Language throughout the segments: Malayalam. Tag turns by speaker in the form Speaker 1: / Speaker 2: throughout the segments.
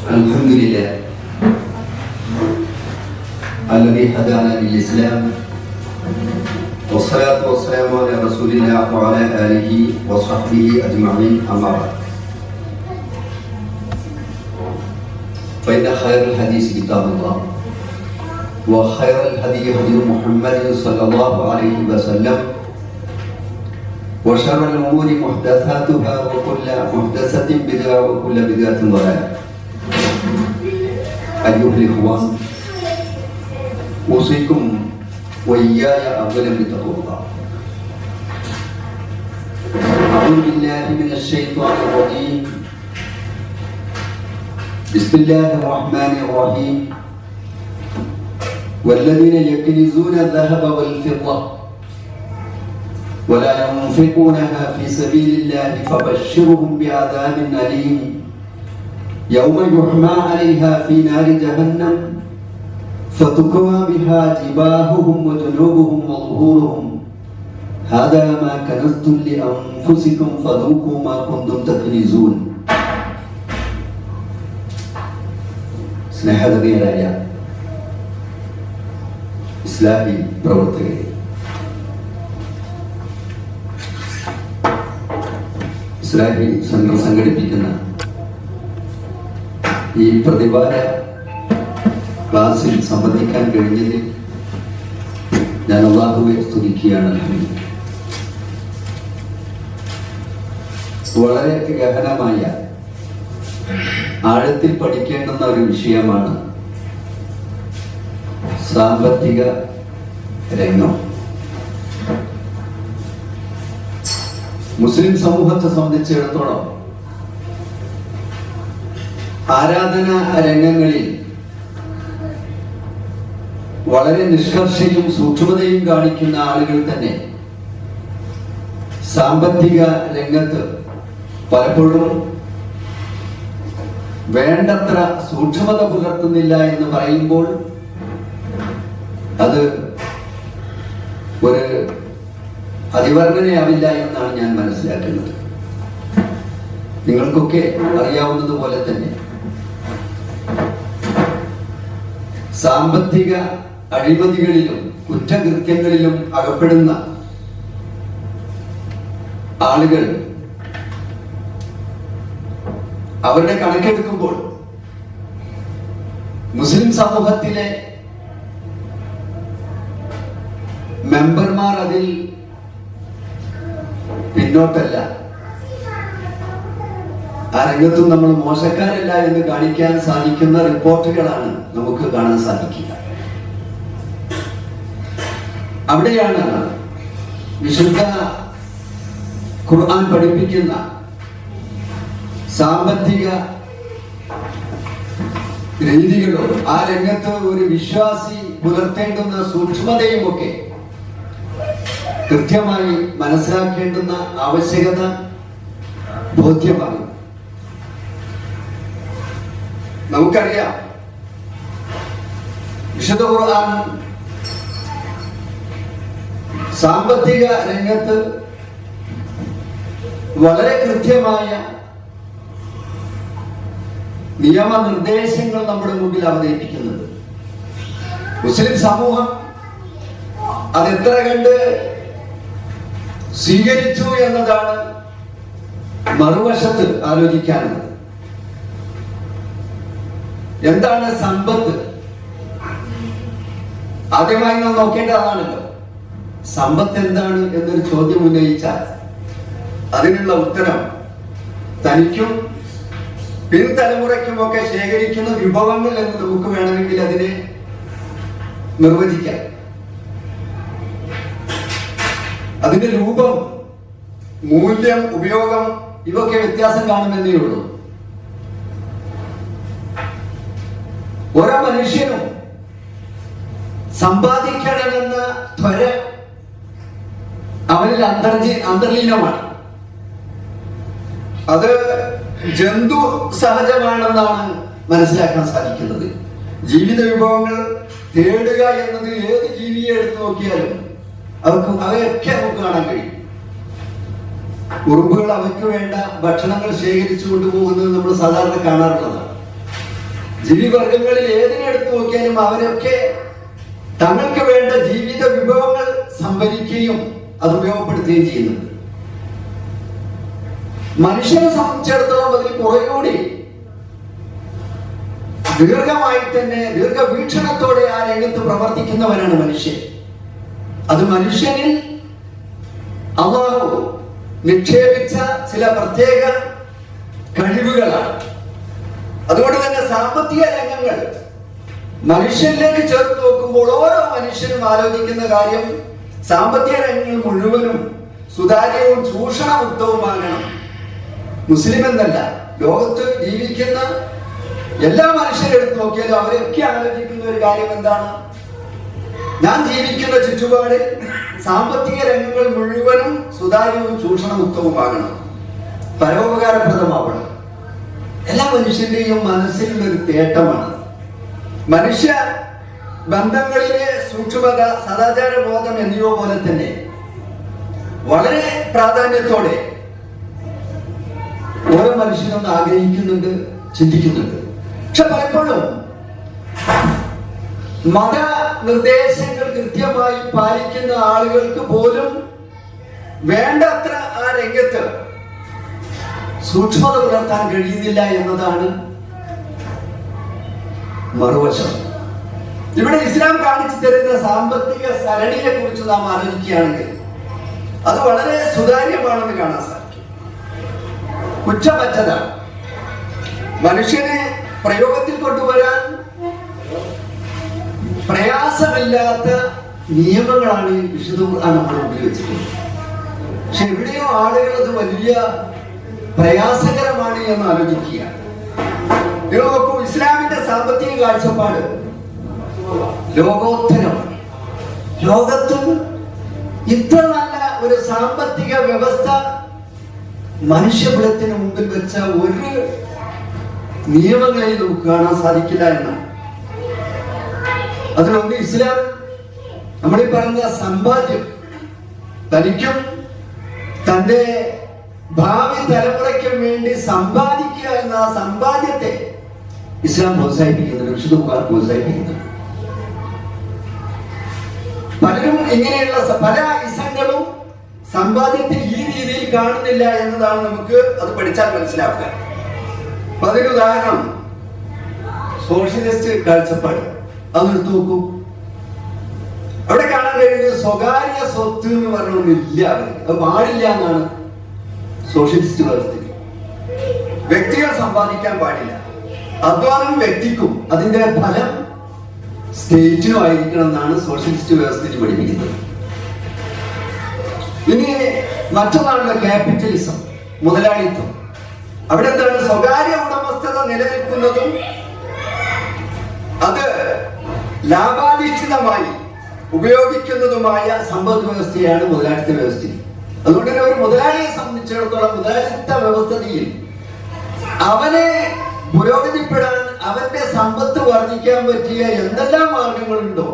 Speaker 1: الحمد لله الذي هدانا للإسلام والصلاة والسلام على رسول الله وعلى آله وصحبه أجمعين أما بعد فإن خير الحديث كتاب الله وخير الهدي هدي محمد صلى الله عليه وسلم وشر الأمور محدثاتها وكل محدثة بدعة وكل بدعة ضلالة. أيها الإخوان أوصيكم وإياي أولا بتقوى الله. أعوذ بالله من الشيطان الرجيم. بسم الله الرحمن الرحيم. والذين يكنزون الذهب والفضة ولا ينفقونها في سبيل الله فبشرهم بعذاب أليم يوم يحمى عليها في نار جهنم فتكوى بها جباههم وجنوبهم وظهورهم هذا ما كنزتم لأنفسكم فذوقوا ما كنتم تكنزون. സ്നേഹതീയരായ ഇസ്ലാമി പ്രവർത്തകരെ, ഇസ്ലാമി സെന്റർ സംഘടിപ്പിക്കുന്ന ഈ പ്രതിവാര ക്ലാസ്സിൽ സംബന്ധിക്കാൻ കഴിഞ്ഞതിൽ ഞാൻ അല്ലാഹുവെ സ്തുതിക്കുകയാണ്. വളരെ ഗഹനമായ ആഴത്തിൽ പഠിക്കേണ്ടുന്ന ഒരു വിഷയമാണ് സാമ്പത്തിക രംഗം. മുസ്ലിം സമൂഹത്തെ സംബന്ധിച്ചിടത്തോളം ആരാധനാ രംഗങ്ങളിൽ വളരെ നിഷ്കർഷയും സൂക്ഷ്മതയും കാണിക്കുന്ന ആളുകൾ തന്നെ സാമ്പത്തിക രംഗത്ത് പലപ്പോഴും വേണ്ടത്ര സൂക്ഷ്മത പുലർത്തുന്നില്ല എന്ന് പറയുമ്പോൾ അത് ഒരു അതിവർണ്ണനയാവില്ല എന്നാണ് ഞാൻ മനസ്സിലാക്കുന്നത്. നിങ്ങൾക്കൊക്കെ അറിയാവുന്നതുപോലെ തന്നെ സാമ്പത്തിക അഴിമതികളിലും കുറ്റകൃത്യങ്ങളിലും അകപ്പെടുന്ന ആളുകൾ അവരുടെ കണക്കെടുക്കുമ്പോൾ മുസ്ലിം സമൂഹത്തിലെ മെമ്പർമാർ അതിൽ പിന്നോട്ടല്ല. ആ രംഗത്തും നമ്മൾ മോശക്കാരല്ല എന്ന് കാണിക്കാൻ സാധിക്കുന്ന റിപ്പോർട്ടുകളാണ് നമുക്ക് കാണാൻ സാധിക്കുക. അവിടെയാണ് വിശുദ്ധ ഖുർആൻ പഠിപ്പിക്കുന്ന സാമ്പത്തിക രീതികളും ആ രംഗത്ത് ഒരു വിശ്വാസി പുലർത്തേണ്ടുന്ന സൂക്ഷ്മതയും ഒക്കെ കൃത്യമായി മനസ്സിലാക്കേണ്ടുന്ന ആവശ്യകത ബോധ്യമാണ്. നമുക്കറിയാം, വിശുദ്ധ ഖുർആൻ സാമ്പത്തിക രംഗത്ത് വളരെ കൃത്യമായ നിയമനിർദ്ദേശങ്ങൾ നമ്മുടെ മുമ്പിൽ അവതരിപ്പിക്കുന്നത്. മുസ്ലിം സമൂഹം അതെത്ര കണ്ട് സ്വീകരിച്ചു എന്നതാണ് മറുവശത്ത് ആലോചിക്കാനുള്ളത്. എന്താണ് സമ്പത്ത്? ആദ്യമായി നാം നോക്കേണ്ടതാണല്ലോ. സമ്പത്ത് എന്താണ് എന്നൊരു ചോദ്യം ഉന്നയിച്ചാൽ അതിനുള്ള ഉത്തരം തനിക്കും പിൻതലമുറയ്ക്കുമൊക്കെ ശേഖരിക്കുന്ന വിഭവങ്ങൾ എന്ന് നമുക്ക് വേണമെങ്കിൽ അതിനെ നിർവചിക്കാം. അതിന്റെ രൂപം, മൂല്യം, ഉപയോഗം ഇവയൊക്കെ വ്യത്യാസം കാണുമെന്നേ ഉള്ളൂ. ഓരോ മനുഷ്യനും സമ്പാദിക്കണമെന്ന ത്വര അവനിൽ അന്തർലീനമാണ്. അത് ജന്തു സഹജമാണെന്നാണ് മനസ്സിലാക്കാൻ സാധിക്കുന്നത്. ജീവിത വിഭവങ്ങൾ തേടുക എന്നത് ഏത് ജീവിയെ എടുത്തു നോക്കിയാലും അവയൊക്കെ നമുക്ക് കാണാൻ കഴിയും. ഉറുമ്പുകൾ അവയ്ക്ക് വേണ്ട ഭക്ഷണങ്ങൾ ശേഖരിച്ചു കൊണ്ടുപോകുന്നത് നമ്മൾ സാധാരണ കാണാറുള്ളതാണ്. ജീവിവർഗങ്ങളിൽ ഏതിനെടുത്ത് നോക്കിയാലും അവരൊക്കെ തങ്ങൾക്ക് വേണ്ട ജീവിത വിഭവങ്ങൾ സംഭരിക്കുകയും അത് ഉപയോഗപ്പെടുത്തുകയും ചെയ്യുന്നുണ്ട്. മനുഷ്യനെ സംബന്ധിച്ചിടത്തോളം അതിൽ കുറേക്കൂടി ദീർഘമായി തന്നെ ദീർഘവീക്ഷണത്തോടെ ആ രംഗത്ത് പ്രവർത്തിക്കുന്നവരാണ് മനുഷ്യൻ. അത് മനുഷ്യനിൽ അല്ലാഹു നിക്ഷേപിച്ച ചില പ്രത്യേക കഴിവുകളാണ്. അതുകൊണ്ട് തന്നെ സാമ്പത്തിക രംഗങ്ങൾ മനുഷ്യനിലേക്ക് ചേർത്ത് നോക്കുമ്പോൾ ഓരോ മനുഷ്യനും ആലോചിക്കുന്ന കാര്യം സാമ്പത്തിക രംഗങ്ങൾ മുഴുവനും സുതാര്യവും ചൂഷണമുക്തവുമാകണം. മുസ്ലിം എന്നല്ല, ലോകത്ത് ജീവിക്കുന്ന എല്ലാ മനുഷ്യരെ എടുത്ത് നോക്കിയാലും അവരൊക്കെ ആലോചിക്കുന്ന ഒരു കാര്യം എന്താണ്? ഞാൻ ജീവിക്കുന്ന ചുറ്റുപാടിൽ സാമ്പത്തിക രംഗങ്ങൾ മുഴുവനും സുതാര്യവും ചൂഷണമുക്തവുമാകണം, പരോപകാരപ്രദമാവണം. എല്ലാ മനുഷ്യന്റെയും മനസ്സിലുള്ള ഒരു തേട്ടമാണ്. മനുഷ്യ ബന്ധങ്ങളിലെ സൂക്ഷ്മത, സദാചാര ബോധം എന്നിവ പോലെ തന്നെ വളരെ പ്രാധാന്യത്തോടെ ഓരോ മനുഷ്യനും ആഗ്രഹിക്കുന്നുണ്ട്, ചിന്തിക്കുന്നുണ്ട്. പക്ഷെ പലപ്പോഴും മത നിർദ്ദേശങ്ങൾ കൃത്യമായി പാലിക്കുന്ന ആളുകൾക്ക് പോലും വേണ്ടത്ര ആ രംഗത്ത് സൂക്ഷ്മത പുലർത്താൻ കഴിയുന്നില്ല എന്നതാണ് മറുവശം. ഇവിടെ ഇസ്ലാം കാണിച്ചു തരുന്ന സാമ്പത്തിക സരണിയെ കുറിച്ച് നാം ആലോചിക്കുകയാണെങ്കിൽ അത് വളരെ സുതാര്യമാണെന്ന് കാണാൻ സാധിക്കും. കുറ്റമറ്റതാണ്. മനുഷ്യനെ പ്രയോഗത്തിൽ കൊണ്ടുവരാൻ പ്രയാസമില്ലാത്ത നിയമങ്ങളാണ് വിശുദ്ധ ഖുർആൻ നമ്മൾ മുമ്പിൽ വെച്ചിട്ടുള്ളത്. പക്ഷെ എവിടെയോ ആളുകൾ അത് വലിയ പ്രയാസകരമാണ് എന്ന് ആലോചിക്കുകയാണ്. നിങ്ങൾ നോക്കൂ, ഇസ്ലാമിന്റെ സാമ്പത്തിക കാഴ്ചപ്പാട് ലോകോത്തരമാണ്. ലോകത്തും ഇത്ര നല്ല ഒരു സാമ്പത്തിക വ്യവസ്ഥ മനുഷ്യകുലത്തിന് മുമ്പിൽ വെച്ച ഒരു നിയമങ്ങളെയും നമുക്ക് കാണാൻ സാധിക്കില്ല എന്നാണ്. അതിലൊന്ന് ഇസ്ലാം നമ്മളീ പറഞ്ഞ സമ്പാദ്യം, തനിക്കും തന്റെ ഭാവി തലമുറയ്ക്കും വേണ്ടി സമ്പാദിക്കുക എന്ന ആ സമ്പാദ്യത്തെ ഇസ്ലാം പ്രോത്സാഹിപ്പിക്കുന്നുണ്ട്, വിശുദ്ധ ഖുർആൻ പ്രോത്സാഹിപ്പിക്കുന്നുണ്ട്. പലരും ഇങ്ങനെയുള്ള പല ഇസങ്ങളും സമ്പാദ്യത്തെ ഈ രീതിയിൽ കാണുന്നില്ല എന്നതാണ് നമുക്ക് അത് പഠിച്ചാൽ മനസ്സിലാക്കുക. അപ്പൊ അതിന് ഉദാഹരണം സോഷ്യലിസ്റ്റ് കാഴ്ചപ്പാട് അതെടുത്ത് നോക്കൂ. അവിടെ കാണാൻ കഴിയുന്നത് സ്വകാര്യ സ്വത്ത് എന്ന് പറഞ്ഞൊന്നില്ല, അത് പാടില്ല എന്നാണ് സോഷ്യലിസ്റ്റ് വ്യവസ്ഥയിൽ. വ്യക്തികൾ സമ്പാദിക്കാൻ പാടില്ല. അധ്വാനം വ്യക്തിക്കും അതിന്റെ ഫലം സ്റ്റേറ്റിനും ആയിരിക്കണം എന്നാണ് സോഷ്യലിസ്റ്റ് വ്യവസ്ഥയിൽ പഠിപ്പിക്കുന്നത്. ഇനി മറ്റൊന്നാണല്ലോ ക്യാപിറ്റലിസം, മുതലാളിത്തം. അവിടെ എന്താണ്? സ്വകാര്യ ഉടമസ്ഥത നിലനിൽക്കുന്നതും അത് ലാഭാധിഷ്ഠിതമായി ഉപയോഗിക്കുന്നതുമായ സമ്പദ് വ്യവസ്ഥയാണ് മുതലാളിത്ത വ്യവസ്ഥ. അതുകൊണ്ട് തന്നെ ഒരു മുതലാളിയെ സംബന്ധിച്ചിടത്തോളം മുതലാളിത്ത വ്യവസ്ഥയിൽ അവനെ പുരോഗതിപ്പെടാൻ, അവന്റെ സമ്പത്ത് വർദ്ധിക്കാൻ പറ്റിയ എന്തെല്ലാം മാർഗങ്ങളുണ്ടോ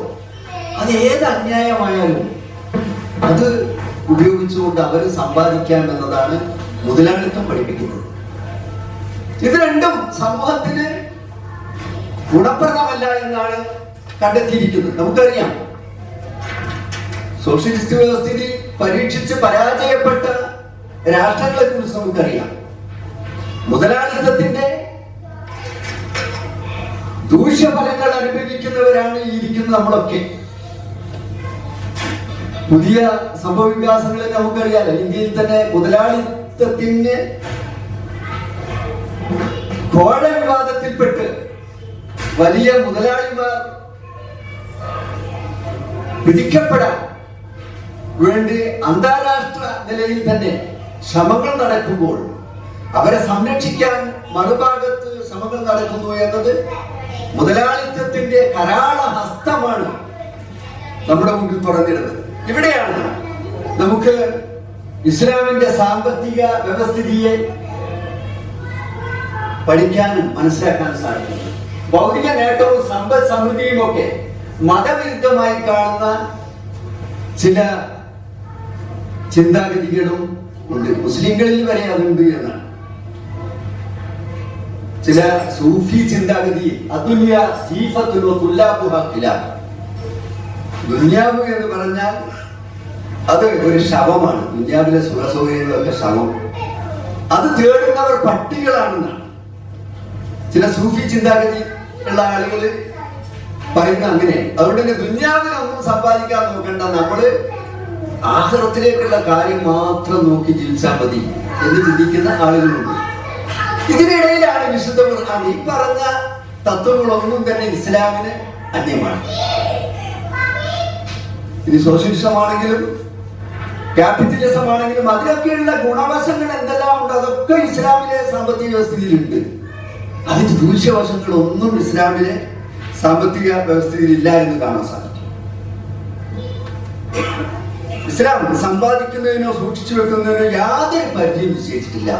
Speaker 1: അത് ഏത് അന്യായമായാലും അത് ഉപയോഗിച്ചുകൊണ്ട് അവർ സമ്പാദിക്കാം എന്നതാണ് മുതലാളിത്തം പഠിപ്പിക്കുന്നത്. ഇത് രണ്ടും സമൂഹത്തിന് ഗുണപ്രദമല്ല എന്നാണ് കണ്ടെത്തിയിരിക്കുന്നത്. നമുക്കറിയാം, സോഷ്യലിസ്റ്റ് വ്യവസ്ഥയിൽ പരീക്ഷിച്ച് പരാജയപ്പെട്ട രാഷ്ട്രങ്ങളെ കുറിച്ച് നമുക്കറിയാം. മുതലാളിത്തത്തിന്റെ ദൂഷ്യഫലങ്ങൾ അനുഭവിക്കുന്നവരാണ് ഈ ഇരിക്കുന്ന നമ്മളൊക്കെ. പുതിയ സംഭവ വികാസങ്ങളിൽ നമുക്കറിയാലോ, ഇന്ത്യയിൽ തന്നെ മുതലാളിത്തത്തിന് കോഴ വിവാദത്തിൽപ്പെട്ട് വലിയ മുതലാളിമാർ പിടിക്കപ്പെടാൻ വേണ്ടി അന്താരാഷ്ട്ര നിലയിൽ തന്നെ ശ്രമങ്ങൾ നടക്കുമ്പോൾ അവരെ സംരക്ഷിക്കാൻ മറുഭാഗത്ത് ശ്രമങ്ങൾ നടക്കുന്നു എന്നത് മുതലാളിത്തത്തിന്റെ കരാള ഹസ്തമാണ് നമ്മുടെ മുമ്പിൽ തുറന്നിടുന്നത്. ഇവിടെയാണ് നമുക്ക് ഇസ്ലാമിന്റെ സാമ്പത്തിക വ്യവസ്ഥിതിയെ പഠിക്കാനും മനസ്സിലാക്കാനും സാധിക്കും. ഭൗതിക നേട്ടവും സമ്പദ് സമൃദ്ധിയും ഒക്കെ മതവിരുദ്ധമായി കാണുന്ന ചില ചിന്താഗതികളും ഉണ്ട്. മുസ്ലിങ്ങളിൽ വരെ അതുണ്ട് എന്നാണ്. ചില സൂഫി ചിന്താഗതി ദുനിയാവ് എന്ന് പറഞ്ഞാൽ അത് ഒരു ശവമാണ്. ദുനിയാവിലെ സുഖസൗകര്യങ്ങളൊക്കെ ശവം, അത് തേടുന്നവർ പട്ടികളാണെന്നാണ് ചില സൂഫി ചിന്താഗതി ഉള്ള ആളുകൾ പറയുന്ന. അങ്ങനെ അതുകൊണ്ട് തന്നെ ദുനിയാവിലൊന്നും സമ്പാദിക്കാൻ നോക്കണ്ട, നമ്മള് ആഖിറത്തിലേക്കുള്ള കാര്യം മാത്രം നോക്കി ജീവിച്ചാൽ മതി എന്ന് ചിന്തിക്കുന്ന ആളുകളുണ്ട്. ഇതിനിടയിലാണ് വിശുദ്ധ ഖുർആൻ ഈ പറഞ്ഞ തത്വങ്ങളൊന്നും തന്നെ ഇസ്ലാമിന് അന്യമാണ്. ഇനി സോഷ്യലിസമാണെങ്കിലും ക്യാപിറ്റലിസം ആണെങ്കിലും അതിലൊക്കെയുള്ള ഗുണവശങ്ങൾ എന്തെല്ലാം ഉണ്ട്, അതൊക്കെ ഇസ്ലാമിലെ സാമ്പത്തിക വ്യവസ്ഥയിലുണ്ട്. അതിന് ദൂഷ്യവശങ്ങളൊന്നും ഇസ്ലാമിലെ സാമ്പത്തിക വ്യവസ്ഥയിൽ ഇല്ല എന്ന് കാണാൻ സാധിക്കും. ഇസ്ലാം സമ്പാദിക്കുന്നതിനോ സൂക്ഷിച്ചു വെക്കുന്നതിനോ യാതൊരു പരിധിയും നിശ്ചയിച്ചിട്ടില്ല.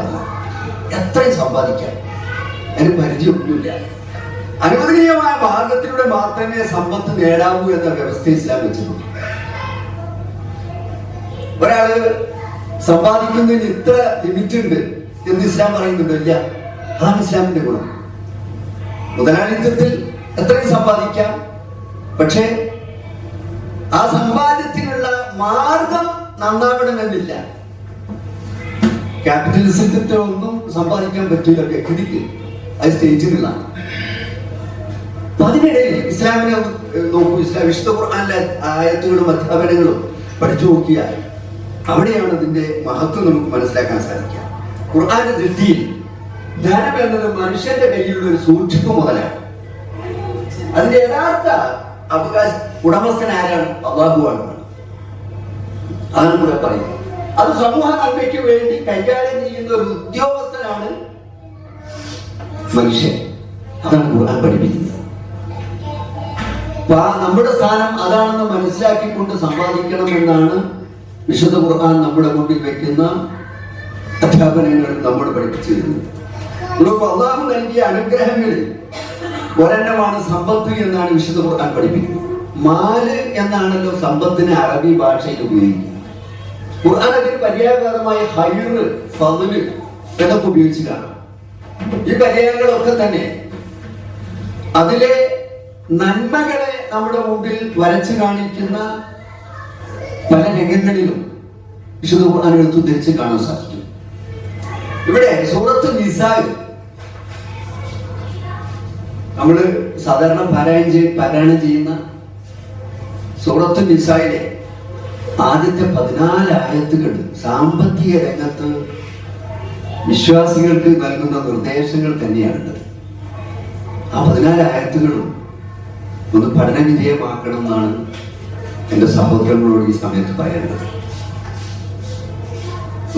Speaker 1: എത്രയും സമ്പാദിക്കാം, അതിന് പരിധിയൊന്നുമില്ല. അനുവദനീയമായ മാർഗത്തിലൂടെ മാത്രമേ സമ്പത്ത് നേടാവൂ എന്ന വ്യവസ്ഥ ഇസ്ലാം വെച്ചിട്ടുണ്ട്. ഒരാള് സമ്പാദിക്കുന്നതിന് ഇത്ര ലിമിറ്റ് ഉണ്ട് എന്ന് ഇസ്ലാം പറയുന്നുണ്ടോ? ഇല്ല. അതാണ് ഇസ്ലാമിന്റെ ഗുണം. മുതലാളിത്തത്തിൽ എത്രയും സമ്പാദിക്കാം, പക്ഷേ ആ സമ്പാദ്യത്തിനുള്ള മാർഗം നന്നാവണമെന്നില്ല. ക്യാപിറ്റലിസത്തിൽ ഒന്നും സമ്പാദിക്കാൻ പറ്റില്ല, വ്യക്തിക്ക് അത് സ്റ്റേജിനുള്ളതാണ്. അപ്പൊ അതിനിടയിൽ ഇസ്ലാമിനെ നോക്കൂ, ഇസ്ലാം വിശുദ്ധ ഖുർആനിലെ ആയത്തുകളും അധ്യാപനങ്ങളും പഠിച്ചു നോക്കിയാൽ അവിടെയാണ് അതിന്റെ മഹത്വം നമുക്ക് മനസ്സിലാക്കാൻ സാധിക്കുക. ഖുർആന്റെ ദൃഷ്ടിയിൽ ധനം എന്നത് മനുഷ്യന്റെ കയ്യിലുള്ള ഒരു സൂക്ഷിപ്പ് മുതലാണ്. അതിന്റെ യഥാർത്ഥ അവകാശ ഉടമസ്ഥൻ ആരാണ്? അല്ലാഹുവാണ്. അതാണ് കൂടെ പറയുന്നത്. അത് സമൂഹ നന്മയ്ക്ക് വേണ്ടി കൈകാര്യം ചെയ്യുന്ന ഒരു ഉദ്യോഗസ്ഥനാണ് മനുഷ്യൻ. അതാണ് ഖുർആൻ പഠിപ്പിക്കുന്നത്. അപ്പൊ നമ്മുടെ സ്ഥാനം അതാണെന്ന് മനസ്സിലാക്കിക്കൊണ്ട് സമ്പാദിക്കണം എന്നാണ് വിശുദ്ധ ഖുർആൻ നമ്മുടെ മുമ്പിൽ വെക്കുന്ന അധ്യാപനങ്ങൾ നമ്മൾ പഠിപ്പിച്ചു തരുന്നത്. അല്ലാഹു നൽകിയ അനുഗ്രഹങ്ങളിൽ ഒരെണ്ണമാണ് സമ്പത്ത് എന്നാണ് വിശുദ്ധ ഖുർആൻ പഠിപ്പിക്കുന്നത്. മാല് എന്നാണല്ലോ സമ്പത്തിന് അറബി ഭാഷയിൽ ഉപയോഗിക്കുന്നത്. ഖുർആൻ അതിന് പര്യായപദമായ ഖൈറ്, ഫദ്ല് എന്നൊക്കെ ഉപയോഗിച്ച് കാണാം. ഈ പര്യായങ്ങളൊക്കെ തന്നെ അതിലെ നന്മകളെ നമ്മുടെ മുമ്പിൽ വരച്ചു കാണിക്കുന്ന പല രംഗങ്ങളിലും വിശുദ്ധ ഖുർആൻ എടുത്തുദ്ധരിച്ച് കാണാൻ സാധിക്കും. ഇവിടെ സൂറത്ത് നിസാ നമ്മള് സാധാരണ പാരായണം ചെയ്യുന്ന സൂറത്ത് നിസായിലെ ആദ്യത്തെ 14 ആയത്തുകൾ സാമ്പത്തിക രംഗത്ത് വിശ്വാസികൾക്ക് നൽകുന്ന നിർദ്ദേശങ്ങൾ തന്നെയാണുള്ളത്. ആ 14 ആയത്തുകളും ഒന്ന് പഠന വിധേയമാക്കണം എന്നാണ് എൻ്റെ സഹോദരങ്ങളോട് ഈ സമയത്ത് പറയുന്നത്.